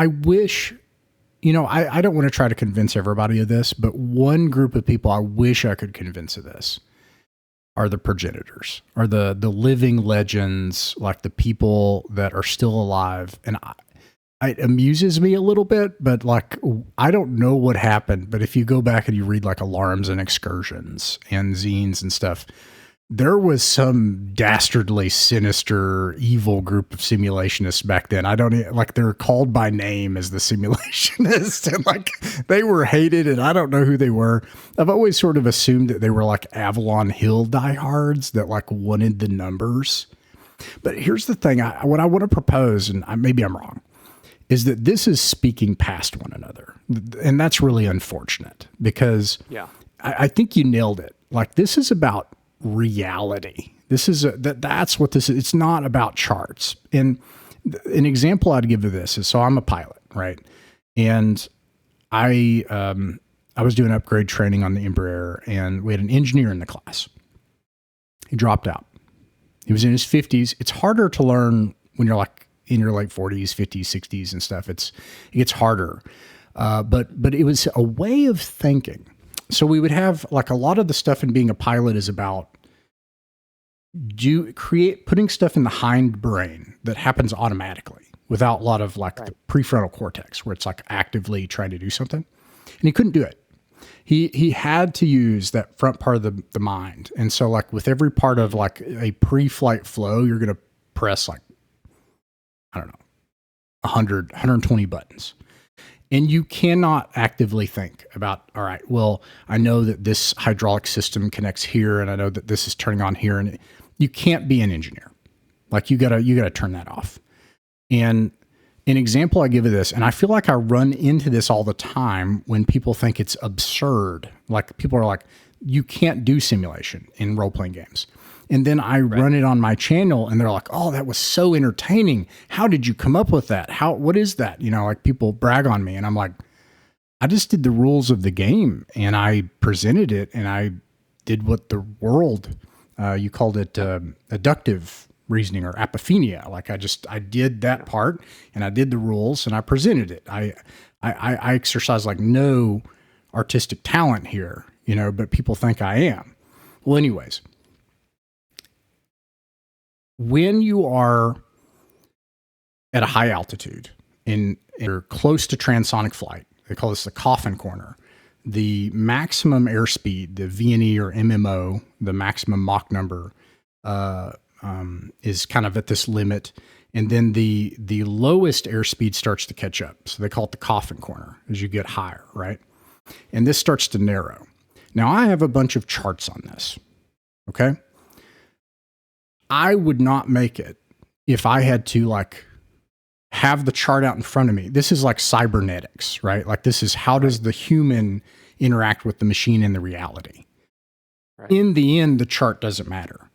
wish, I don't want to try to convince everybody of this, but one group of people I wish I could convince of this are the progenitors, are the living legends, like the people that are still alive. And it amuses me a little bit, but like, I don't know what happened, but if you go back and you read like Alarms and Excursions and zines and stuff, there was some dastardly, sinister, evil group of simulationists back then. They're called by name as the simulationists, and like they were hated, and I don't know who they were. I've always sort of assumed that they were like Avalon Hill diehards that like wanted the numbers. But here's the thing. What I want to propose, and maybe I'm wrong, is that this is speaking past one another. And that's really unfortunate because I think you nailed it. Like, this is about reality. That's what this is. It's not about charts. And an example I'd give of this is, so I'm a pilot, right? And I was doing upgrade training on the Embraer, and we had an engineer in the class. He dropped out. He was in his 50s. It's harder to learn when you're like in your late 40s, 50s, 60s and stuff. It gets harder. But it was a way of thinking. So we would have like a lot of the stuff in being a pilot is about putting stuff in the hindbrain that happens automatically without a lot of like the prefrontal cortex where it's like actively trying to do something. And he couldn't do it. He had to use that front part of the mind. And so like with every part of like a pre-flight flow, you're going to press like, I don't know, 100, 120 buttons. And you cannot actively think about, all right, well, I know that this hydraulic system connects here, and I know that this is turning on here, and you can't be an engineer. Like you gotta turn that off. And an example I give of this, and I feel like I run into this all the time when people think it's absurd. Like people are like, you can't do simulation in role-playing games. And then I run it on my channel and they're like, oh, that was so entertaining. How did you come up with that? What is that? Like people brag on me and I'm like, I just did the rules of the game and I presented it and I did what the world, you called it adductive reasoning or apophenia. Like I did that part and I did the rules and I presented it. I exercise like no artistic talent here, but people think I am. Well, anyways, when you are at a high altitude and you're close to transonic flight, they call this the coffin corner, the maximum airspeed, the VNE or MMO, the maximum Mach number, is kind of at this limit. And then the lowest airspeed starts to catch up. So they call it the coffin corner as you get higher, right? And this starts to narrow. Now I have a bunch of charts on this, okay? I would not make it if I had to like have the chart out in front of me. This is like cybernetics, right? Like this is how does the human interact with the machine in the reality? Right. In the end, the chart doesn't matter.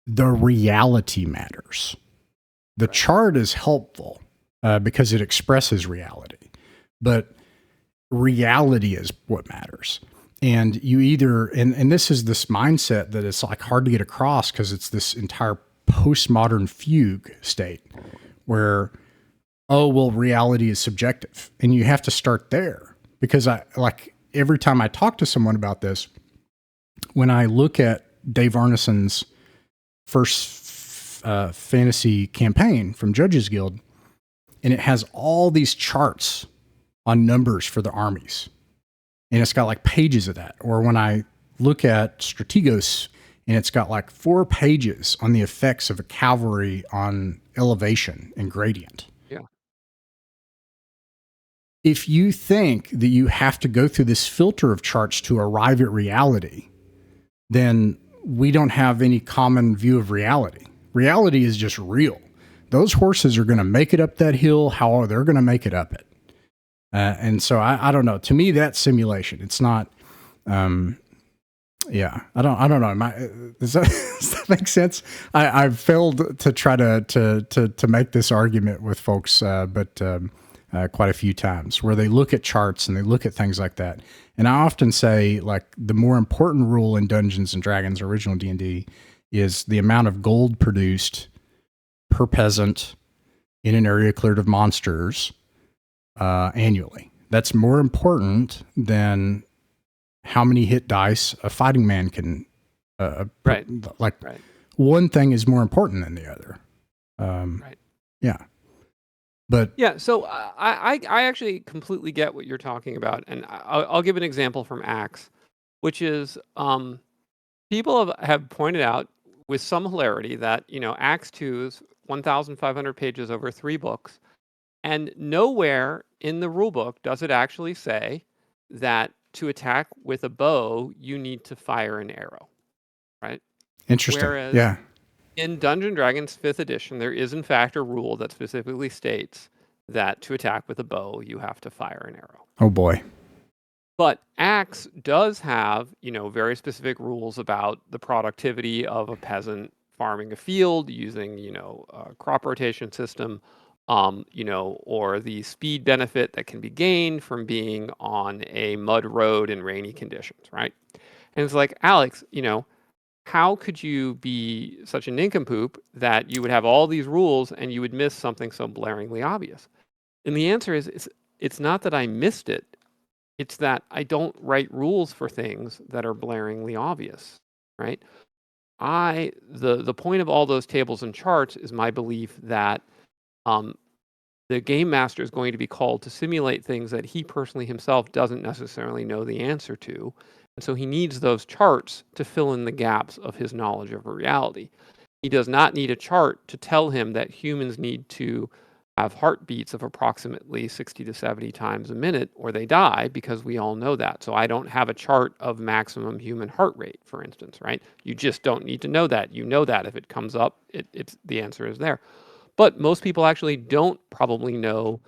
The reality matters. The chart is helpful because it expresses reality, but reality is what matters. And you either, and this is this mindset that it's like hard to get across because it's this entire postmodern fugue state where, oh, well, reality is subjective. And you have to start there because every time I talk to someone about this, when I look at Dave Arneson's first fantasy campaign from Judges Guild, and it has all these charts on numbers for the armies. And it's got like pages of that. Or when I look at Strategos and it's got like 4 pages on the effects of a cavalry on elevation and gradient. Yeah. if you think that you have to go through this filter of charts to arrive at reality, then we don't have any common view of reality. Reality is just real. Those horses are going to make it up that hill. How they're going to make it up it. And so I don't know. To me, that's simulation. It's not. Yeah, I don't know. Does that make sense? I've failed to try to make this argument with folks, but quite a few times where they look at charts and they look at things like that. And I often say, like, the more important rule in Dungeons and Dragons, original D&D, is the amount of gold produced per peasant in an area cleared of monsters annually. That's more important than how many hit dice a fighting man can. Right. One thing is more important than the other. Right. Yeah. But yeah, so I actually completely get what you're talking about, and I'll give an example from Axe, which is people have pointed out with some hilarity that Axe 2 is 1,500 pages over 3 books, and nowhere in the rule book does it actually say that to attack with a bow you need to fire an arrow, right? Interesting. Whereas yeah. In Dungeons & Dragons 5th edition, there is in fact a rule that specifically states that to attack with a bow, you have to fire an arrow. Oh boy. But Axe does have, very specific rules about the productivity of a peasant farming a field using, a crop rotation system, or the speed benefit that can be gained from being on a mud road in rainy conditions, right? And it's like, Alex, how could you be such a nincompoop that you would have all these rules and you would miss something so blaringly obvious? And the answer is, it's not that I missed it. It's that I don't write rules for things that are blaringly obvious, right? The point of all those tables and charts is my belief that the game master is going to be called to simulate things that he personally himself doesn't necessarily know the answer to. And so he needs those charts to fill in the gaps of his knowledge of reality. He does not need a chart to tell him that humans need to have heartbeats of approximately 60 to 70 times a minute or they die, because we all know that. So I don't have a chart of maximum human heart rate, for instance, right? You just don't need to know that. You know that if it comes up, it's the answer is there. But most people actually don't probably know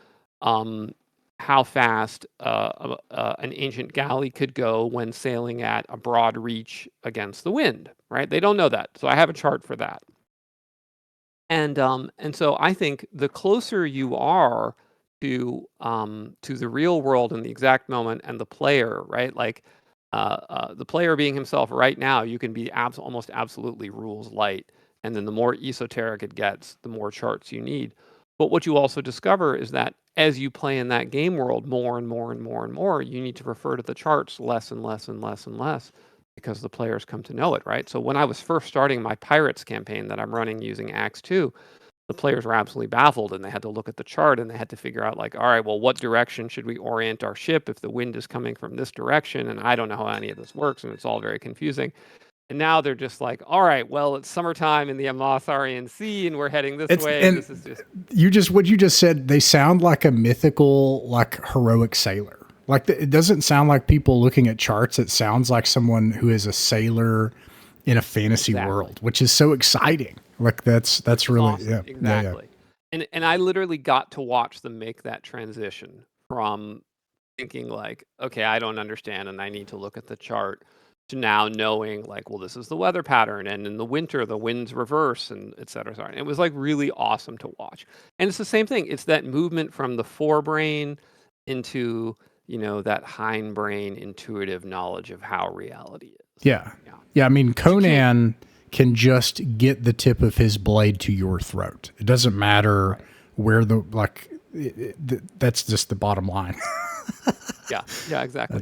how fast an ancient galley could go when sailing at a broad reach against the wind, right? They don't know that. So I have a chart for that. And so I think the closer you are to the real world in the exact moment and the player, right? Like the player being himself right now, you can be almost absolutely rules light. And then the more esoteric it gets, the more charts you need. But what you also discover is that as you play in that game world more and more and more and more, you need to refer to the charts less and less and less and less, because the players come to know it, right? So when I was first starting my Pirates campaign that I'm running using Axe 2, the players were absolutely baffled, and they had to look at the chart and they had to figure out, like, all right, well, what direction should we orient our ship if the wind is coming from this direction? And I don't know how any of this works, and it's all very confusing. And now they're just like, all right, well, it's summertime in the Amotharian Sea, and we're heading this way. And this is just what you just said. They sound like a mythical, like heroic sailor. Like it doesn't sound like people looking at charts. It sounds like someone who is a sailor in a fantasy world, which is so exciting. Like that's really awesome. Yeah, exactly. Yeah. And I literally got to watch them make that transition from thinking like, okay, I don't understand, and I need to look at the chart, to now knowing like, well, this is the weather pattern, and in the winter the winds reverse, and et cetera. And it was like really awesome to watch. And it's the same thing. It's that movement from the forebrain into that hindbrain intuitive knowledge of how reality is. Yeah. I mean, Conan can just get the tip of his blade to your throat. It doesn't matter where that's just the bottom line. Yeah, exactly.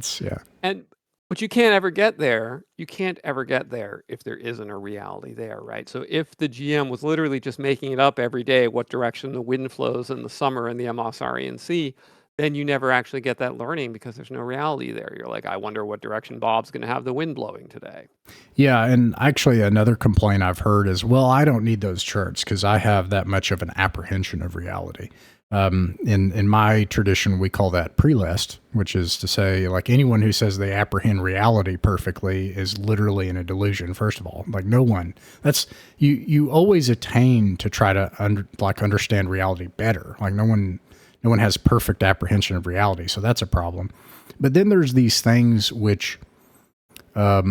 But you can't ever get there. You can't ever get there if there isn't a reality there, right? So if the GM was literally just making it up every day, what direction the wind flows in the summer in the Amotharian Sea, then you never actually get that learning, because there's no reality there. You're like, I wonder what direction Bob's going to have the wind blowing today. Yeah, and actually another complaint I've heard is, well, I don't need those charts because I have that much of an apprehension of reality. In my tradition, we call that prelest, which is to say, like, anyone who says they apprehend reality perfectly is literally in a delusion. First of all, like, no one. That's you always attain to try to understand reality better. Like, no one has perfect apprehension of reality, so that's a problem. But then there's these things which are,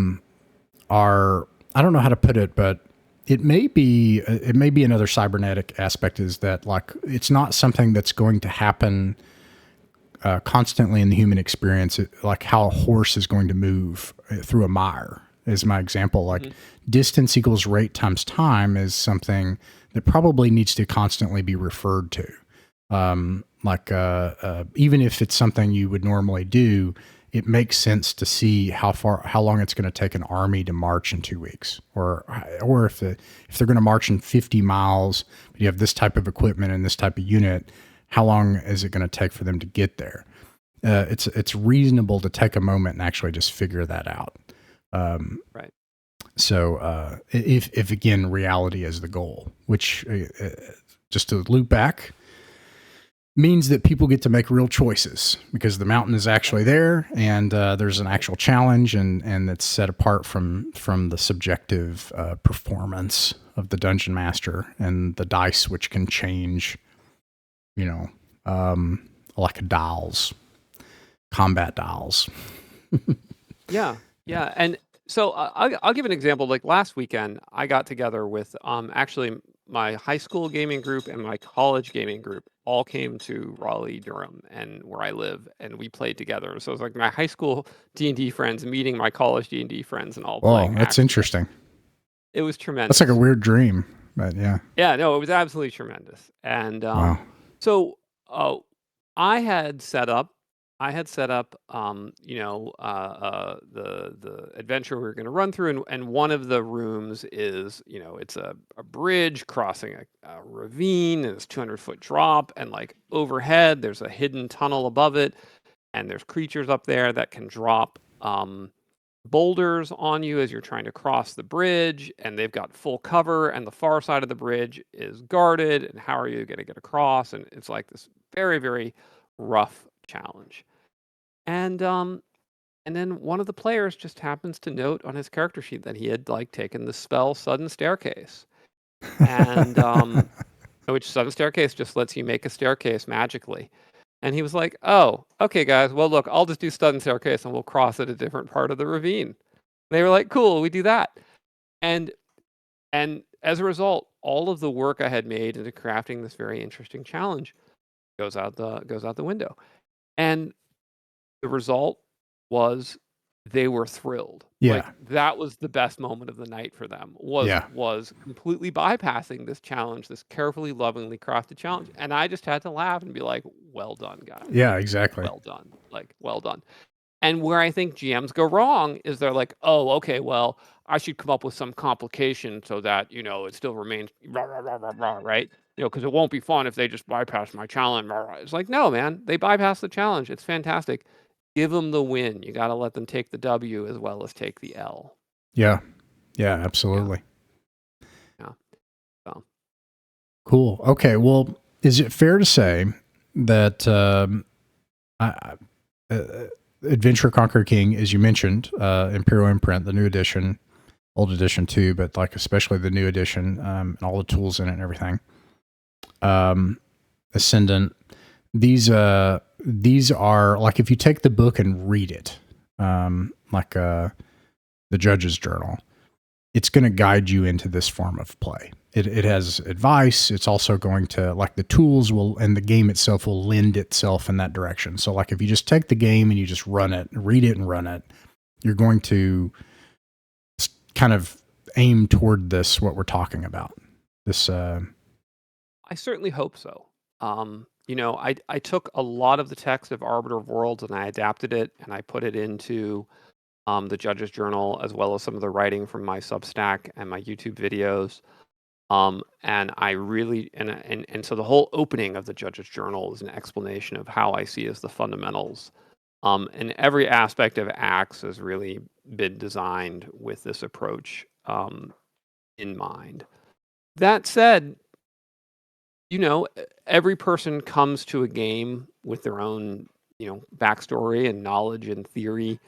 I don't know how to put it, but it may be another cybernetic aspect, is that, like, it's not something that's going to happen constantly in the human experience. Like how a horse is going to move through a mire is my example. Like distance equals rate times time is something that probably needs to constantly be referred to. Even if it's something you would normally do, it makes sense to see how long it's going to take an army to march in 2 weeks, or if they're going to march in 50 miles, but you have this type of equipment and this type of unit, how long is it going to take for them to get there? It's reasonable to take a moment and actually just figure that out. Right. So if again, reality is the goal, which just to loop back, means that people get to make real choices because the mountain is actually there, and there's an actual challenge, and it's set apart from the subjective performance of the dungeon master and the dice, which can change, like dials, combat dials. Yeah. And so I'll give an example. Like last weekend, I got together with actually my high school gaming group and my college gaming group all came to Raleigh, Durham, and where I live, and we played together. So it was like my high school D&D friends meeting my college D&D friends and all playing. Oh, that's interesting. It was tremendous. That's like a weird dream, but yeah. Yeah, no, it was absolutely tremendous. And Wow. so I had set up the adventure we were going to run through, and one of the rooms is, it's a bridge crossing a ravine, and it's 200-foot drop, and like overhead there's a hidden tunnel above it, and there's creatures up there that can drop boulders on you as you're trying to cross the bridge, and they've got full cover, and the far side of the bridge is guarded, and how are you going to get across? And it's like this very, very rough challenge. And then one of the players just happens to note on his character sheet that he had like taken the spell Sudden Staircase, and which Sudden Staircase just lets you make a staircase magically. And he was like, "Oh, okay, guys. Well, look, I'll just do Sudden Staircase, and we'll cross at a different part of the ravine." They were like, "Cool, we do that." And as a result, all of the work I had made into crafting this very interesting challenge goes out the window. And the result was they were thrilled. Yeah. Like that was the best moment of the night for them, was completely bypassing this challenge, this carefully, lovingly crafted challenge. And I just had to laugh and be like, well done, guys. Yeah, exactly. Well done. Like, well done. And where I think GMs go wrong is they're like, oh, okay, well, I should come up with some complication so that, it still remains right? Because it won't be fun if they just bypass my challenge. It's like, no, man, they bypass the challenge. It's fantastic. Give them the win. You got to let them take the W as well as take the L. Yeah. Yeah, absolutely. Yeah. So. Cool. Okay. Well, is it fair to say that Adventure Conquer King, as you mentioned, Imperial Imprint, the new edition, old edition too, but like especially the new edition, and all the tools in it and everything, Ascendant, these are like, if you take the book and read it, like the Judge's Journal, it's going to guide you into this form of play. It has advice. It's also going to, like, the tools will, and the game itself will lend itself in that direction. So like if you just take the game and you just run it, read it and run it, you're going to kind of aim toward this, what we're talking about. This, I certainly hope so. I took a lot of the text of Arbiter of Worlds and I adapted it and I put it into the Judge's Journal, as well as some of the writing from my Substack and my YouTube videos. And I really, and so the whole opening of the Judge's Journal is an explanation of how I see as the fundamentals. And every aspect of Axe has really been designed with this approach in mind. That said, every person comes to a game with their own, backstory and knowledge and theory.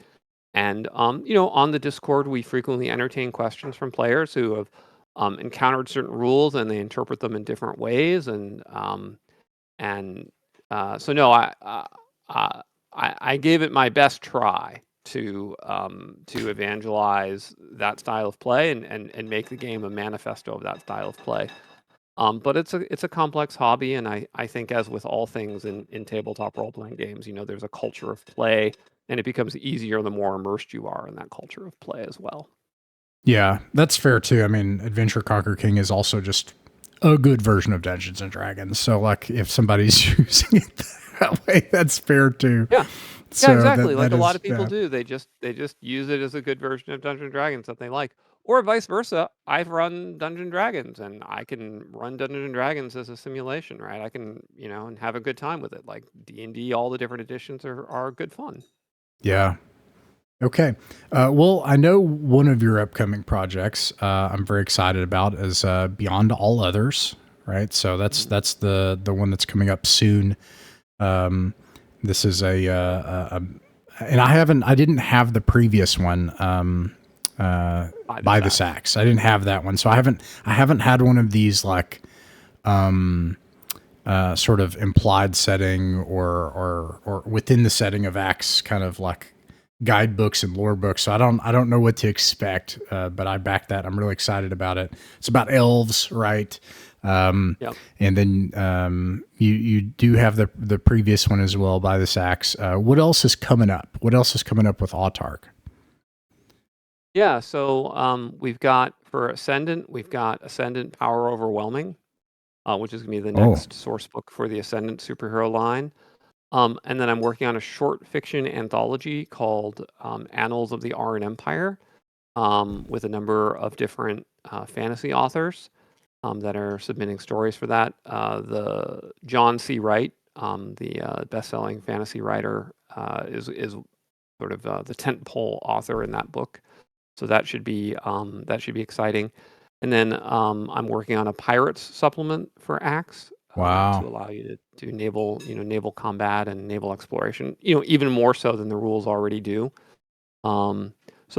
And, on the Discord, we frequently entertain questions from players who have encountered certain rules and they interpret them in different ways. So no, I gave it my best try to evangelize that style of play and make the game a manifesto of that style of play. But it's a complex hobby, and I think, as with all things in tabletop role playing games, there's a culture of play, and it becomes easier the more immersed you are in that culture of play as well. Yeah, that's fair too. I mean, Adventure Conquer King is also just a good version of Dungeons and Dragons. So, like, if somebody's using it that way, that's fair too. Yeah, So exactly. that Like a is, lot of people do. They just use it as a good version of Dungeons and Dragons that they like, or vice versa. I've run Dungeons and Dragons, and I can run Dungeons and Dragons as a simulation, right? I can, and have a good time with it. Like D&D, all the different editions are good fun. Yeah. Okay. Well, I know one of your upcoming projects I'm very excited about is Beyond All Others, right? So that's the one that's coming up soon. This is and I didn't have the previous one, by the Sacks. I didn't have that one, so I haven't had one of these like sort of implied setting or within the setting of acts, kind of like guidebooks and lore books. So I don't know what to expect, but I back that. I'm really excited about it. It's about elves, right? Yep. And then you do have the previous one as well, by the Sacks. What else is coming up? What else is coming up with Autark? Yeah, so we've got for Ascendant, we've got Ascendant Power Overwhelming, which is going to be the next source book for the Ascendant superhero line. And then I'm working on a short fiction anthology called Annals of the Arran Empire, with a number of different fantasy authors that are submitting stories for that. The John C. Wright, the best-selling fantasy writer, is sort of the tentpole author in that book. So that should be exciting. And then I'm working on a pirates supplement for Axe. Wow. To allow you to do naval combat and naval exploration, even more so than the rules already do. So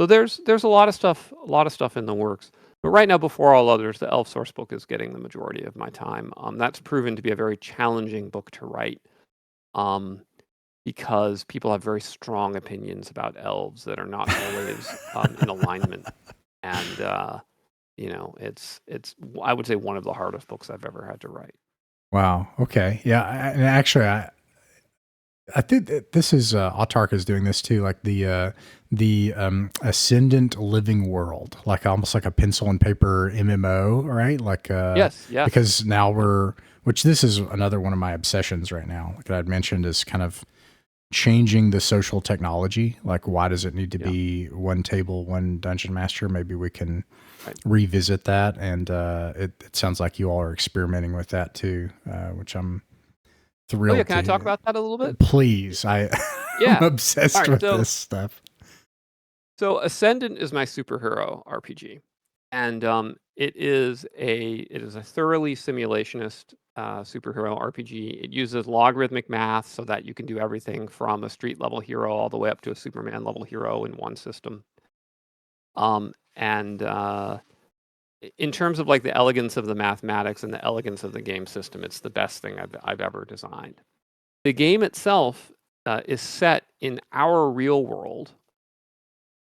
there's a lot of stuff in the works. But right now, before all others, the Elf source book is getting the majority of my time. That's proven to be a very challenging book to write, because people have very strong opinions about elves that are not always in alignment. And it's I would say one of the hardest books I've ever had to write. Wow. Okay. Yeah. And actually, I think that this is Autark is doing this too, like the Ascendant Living World, like almost like a pencil and paper MMO, right? Like Yes. because now which this is another one of my obsessions right now, like I'd mentioned, is kind of changing the social technology. Like, why does it need to be one table, one dungeon master? Maybe we can revisit that. And it sounds like you all are experimenting with that too, which I'm thrilled. Oh yeah, can I talk about that a little bit? Please. I'm obsessed with this stuff. So Ascendant is my superhero RPG, and it is a thoroughly simulationist superhero RPG. It uses logarithmic math so that you can do everything from a street level hero all the way up to a Superman level hero in one system. And in terms of like the elegance of the mathematics and the elegance of the game system, it's the best thing I've ever designed. The game itself is set in our real world,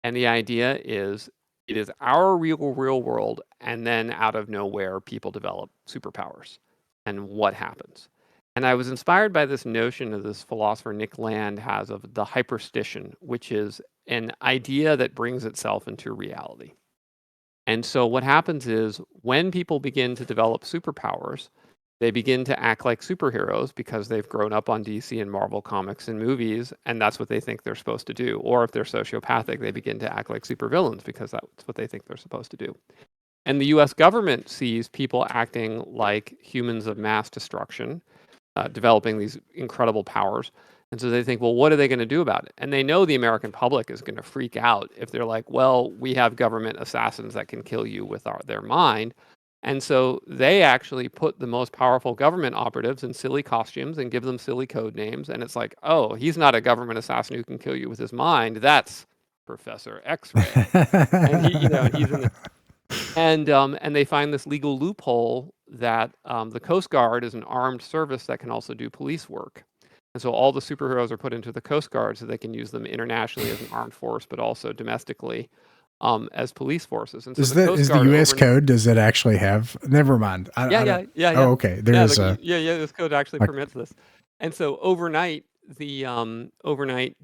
and the idea is it is our real world, and then out of nowhere, people develop superpowers. And what happens? And I was inspired by this notion of this philosopher Nick Land has of the hyperstition, which is an idea that brings itself into reality. And so what happens is when people begin to develop superpowers, they begin to act like superheroes because they've grown up on DC and Marvel comics and movies, and that's what they think they're supposed to do. Or if they're sociopathic, they begin to act like supervillains because that's what they think they're supposed to do. And the US government sees people acting like humans of mass destruction, developing these incredible powers. And so they think, well, what are they going to do about it? And they know the American public is going to freak out if they're like, well, we have government assassins that can kill you with their mind. And so they actually put the most powerful government operatives in silly costumes and give them silly code names. And it's like, oh, he's not a government assassin who can kill you with his mind. That's Professor X-Ray. And he's in the and they find this legal loophole that the Coast Guard is an armed service that can also do police work. And so all the superheroes are put into the Coast Guard so they can use them internationally as an armed force, but also domestically as police forces. And so is the U.S. code? Does it actually have? Never mind. Yeah. Oh, okay. There's this code actually permits this. And so overnight, the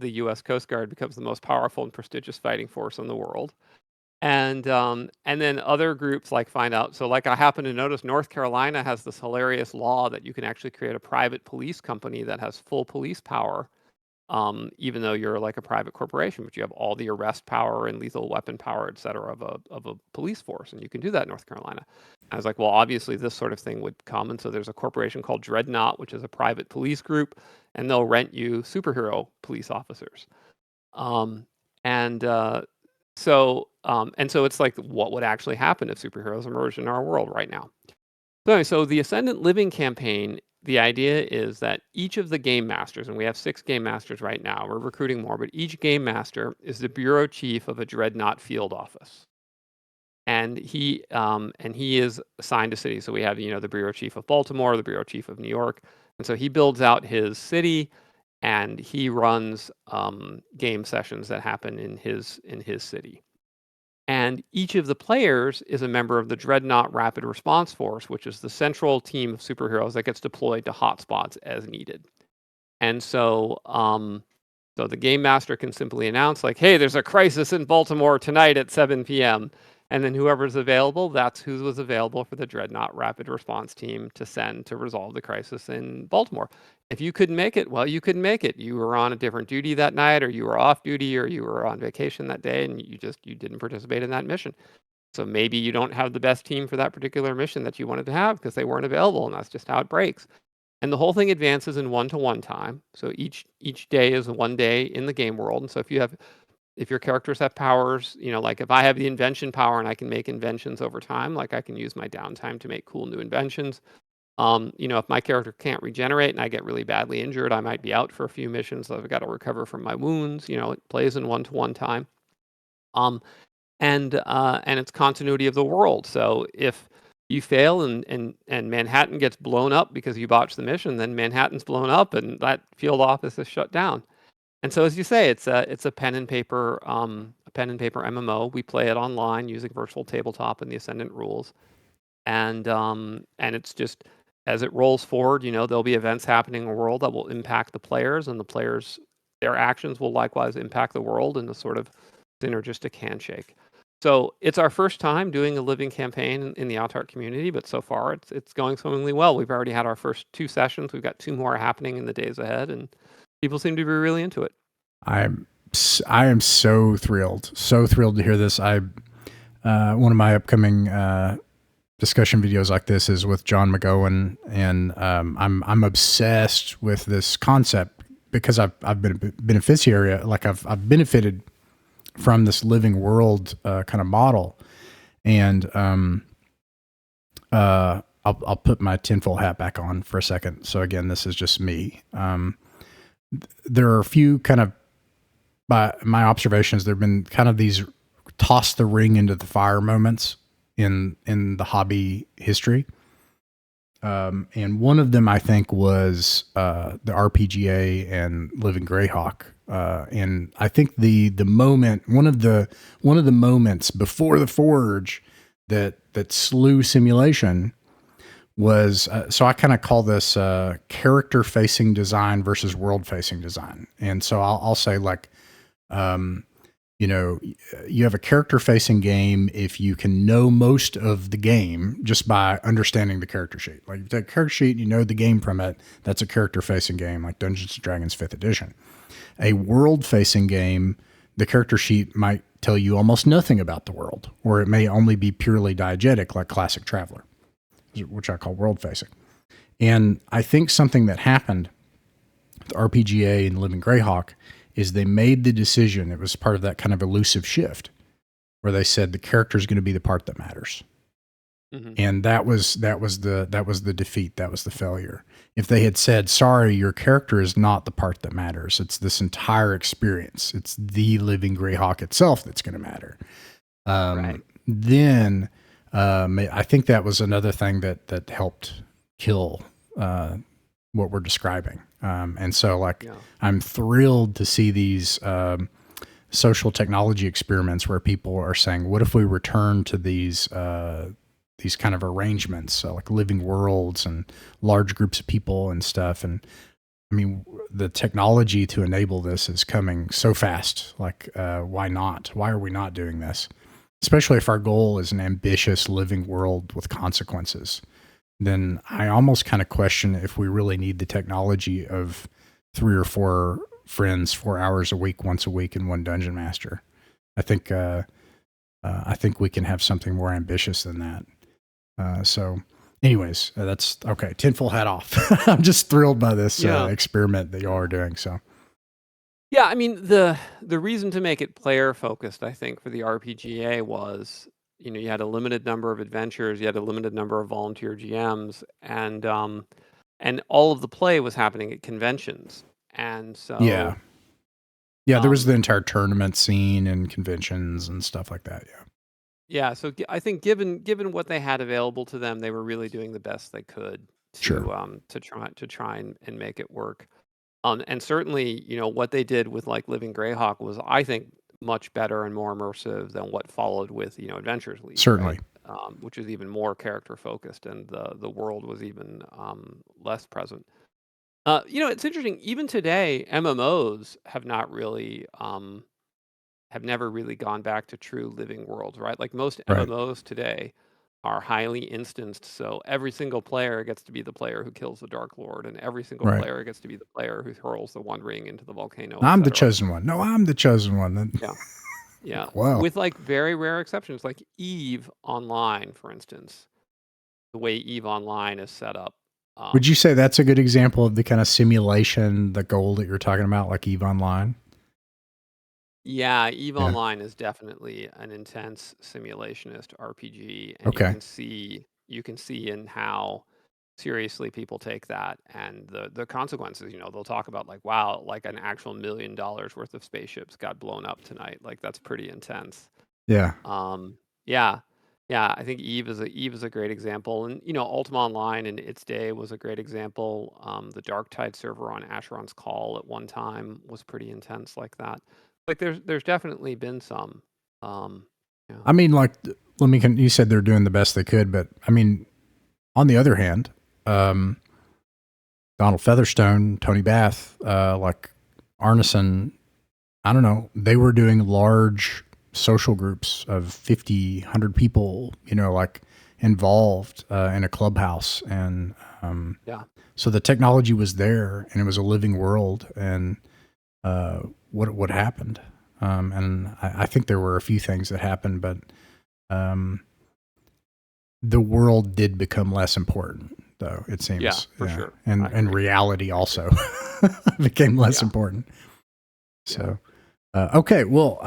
U.S. Coast Guard becomes the most powerful and prestigious fighting force in the world. And then other groups find out. So I happen to notice North Carolina has this hilarious law that you can actually create a private police company that has full police power, even though you're like a private corporation, but you have all the arrest power and lethal weapon power, et cetera, of a police force, and you can do that in North Carolina. I was like, well, obviously this sort of thing would come, and so there's a corporation called Dreadnought, which is a private police group, and they'll rent you superhero police officers. So it's like, what would actually happen if superheroes emerged in our world right now? So the Ascendant Living campaign, the idea is that each of the game masters, and we have 6 game masters right now, we're recruiting more, but each game master is the bureau chief of a Dreadnought field office. And he is assigned to cities. So we have, the bureau chief of Baltimore, the bureau chief of New York. And so he builds out his city and he runs game sessions that happen in his city. And each of the players is a member of the Dreadnought Rapid Response Force, which is the central team of superheroes that gets deployed to hotspots as needed. And so, so the game master can simply announce hey, there's a crisis in Baltimore tonight at 7 p.m. And then whoever's available, that's who was available for the Dreadnought Rapid Response Team to send to resolve the crisis in Baltimore. If you couldn't make it, well, you couldn't make it. You were on a different duty that night, or you were off duty, or you were on vacation that day, and you didn't participate in that mission. So maybe you don't have the best team for that particular mission that you wanted to have because they weren't available, and that's just how it breaks. And the whole thing advances in 1-to-1 time. So each day is 1 day in the game world. And so if your characters have powers, if I have the invention power and I can make inventions over time, I can use my downtime to make cool new inventions. If my character can't regenerate and I get really badly injured, I might be out for a few missions. So I've got to recover from my wounds. It plays in 1-to-1 time. And it's continuity of the world. So if you fail and Manhattan gets blown up because you botched the mission, then Manhattan's blown up and that field office is shut down. And so, as you say, it's a pen and paper MMO. We play it online using virtual tabletop and the Ascendant rules, and it's just as it rolls forward, there'll be events happening in the world that will impact the players, and their actions will likewise impact the world in a sort of synergistic handshake. So it's our first time doing a living campaign in the Outart community, but so far it's going swimmingly well. We've already had our first 2 sessions. We've got 2 more happening in the days ahead, and people seem to be really into it. I am so thrilled to hear this. One of my upcoming discussion videos like this is with John McGowan, and I'm obsessed with this concept because I've been a beneficiary. I've benefited from this living world kind of model, and I'll put my tinfoil hat back on for a second. So again, this is just me. There are a few kind of, by my observations, there have been kind of these toss the ring into the fire moments in the hobby history. And one of them I think was the RPGA and Living Greyhawk. And I think the moment, one of the moments before the Forge that slew simulation was, so I kind of call this character facing design versus world facing design. And so I'll say you have a character facing game if you can know most of the game just by understanding the character sheet. Like if you take a character sheet and you know the game from it, that's a character facing game, like Dungeons and Dragons 5th edition. A world facing game, the character sheet might tell you almost nothing about the world, or it may only be purely diegetic like Classic Traveler, which I call world facing. And I think something that happened with RPGA and Living Greyhawk is they made the decision, it was part of that kind of elusive shift, where they said the character is going to be the part that matters. And that was the defeat. That was the failure. If they had said, sorry, your character is not the part that matters. It's this entire experience. It's the living Greyhawk itself that's going to matter. Right. Then I think that was another thing that helped kill what we're describing. And so I'm thrilled to see these social technology experiments where people are saying, what if we return to these kind of arrangements, so like living worlds and large groups of people and stuff. And I mean, the technology to enable this is coming so fast. Like, why not? Why are we not doing this? Especially if our goal is an ambitious living world with consequences. Then I almost kind of question if we really need the technology of 3 or 4 friends, 4 hours a week, once a week, and one dungeon master. I think we can have something more ambitious than that. So anyways, that's okay. Tinfoil hat off. I'm just thrilled by this experiment that y'all are doing. So yeah, I mean, the reason to make it player focused, I think, for the RPGA was, you had a limited number of adventures, you had a limited number of volunteer GMs, and all of the play was happening at conventions. And so yeah, there was the entire tournament scene and conventions and stuff like that. Yeah, so I think given what they had available to them, they were really doing the best they could to try and make it work. And certainly, what they did with like Living Greyhawk was, I think, much better and more immersive than what followed with Adventures League. Certainly, right? Which is even more character focused, and the world was even less present. It's interesting. Even today, MMOs have not really. Have never really gone back to true living worlds, right? Like most MMOs today are highly instanced, so every single player gets to be the player who kills the Dark Lord, and every single player gets to be the player who hurls the One Ring into the volcano. I'm the chosen one. No, I'm the chosen one. Yeah. Wow. With like very rare exceptions, like EVE Online, for instance. The way EVE Online is set up. Would you say that's a good example of the kind of simulation, the goal that you're talking about, like EVE Online? Yeah, EVE Online is definitely an intense simulationist RPG, and you can see in how seriously people take that and the consequences. They'll talk about like, wow, like an actual $1 million worth of spaceships got blown up tonight. Like that's pretty intense. Yeah. Yeah. I think EVE is a great example, and Ultima Online in its day was a great example. The Darktide server on Asheron's Call at one time was pretty intense like that. Like there's definitely been some. I mean, like, you said they're doing the best they could, but I mean, on the other hand, Donald Featherstone, Tony Bath, like Arneson, I don't know, they were doing large social groups of 50, 100 people, like involved in a clubhouse. And so the technology was there and it was a living world. And what happened? And I think there were a few things that happened, but the world did become less important, though, it seems. Yeah, for sure. And reality also became less important. So, okay. Well,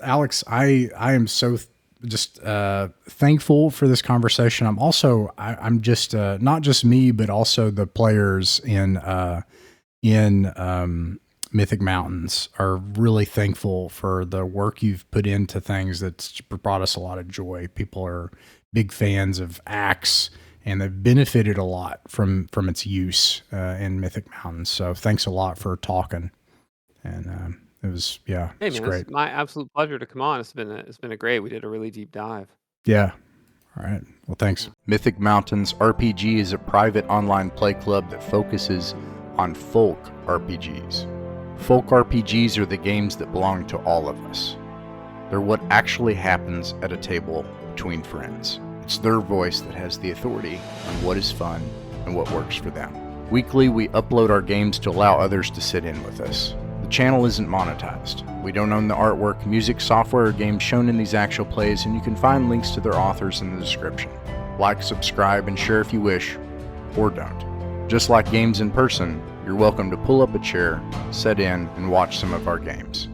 Alex, I am so just thankful for this conversation. I'm also, I'm just not just me, but also the players in Mythic Mountains are really thankful for the work you've put into things that's brought us a lot of joy. People are big fans of Axe, and they've benefited a lot from its use in Mythic Mountains. So thanks a lot for talking. And it was, it's great. It's my absolute pleasure to come on. It's been a great. We did a really deep dive. Yeah. All right. Well, thanks. Mythic Mountains RPG is a private online play club that focuses on folk RPGs. Folk RPGs are the games that belong to all of us. They're what actually happens at a table between friends. It's their voice that has the authority on what is fun and what works for them. Weekly, we upload our games to allow others to sit in with us. The channel isn't monetized. We don't own the artwork, music, software, or games shown in these actual plays, and you can find links to their authors in the description. Like, subscribe, and share if you wish, or don't. Just like games in person, you're welcome to pull up a chair, sit in, and watch some of our games.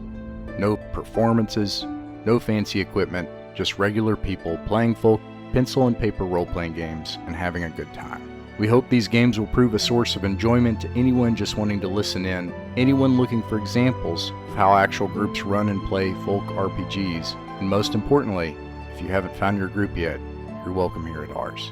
No performances, no fancy equipment, just regular people playing folk pencil and paper role-playing games and having a good time. We hope these games will prove a source of enjoyment to anyone just wanting to listen in, anyone looking for examples of how actual groups run and play folk RPGs, and most importantly, if you haven't found your group yet, you're welcome here at ours.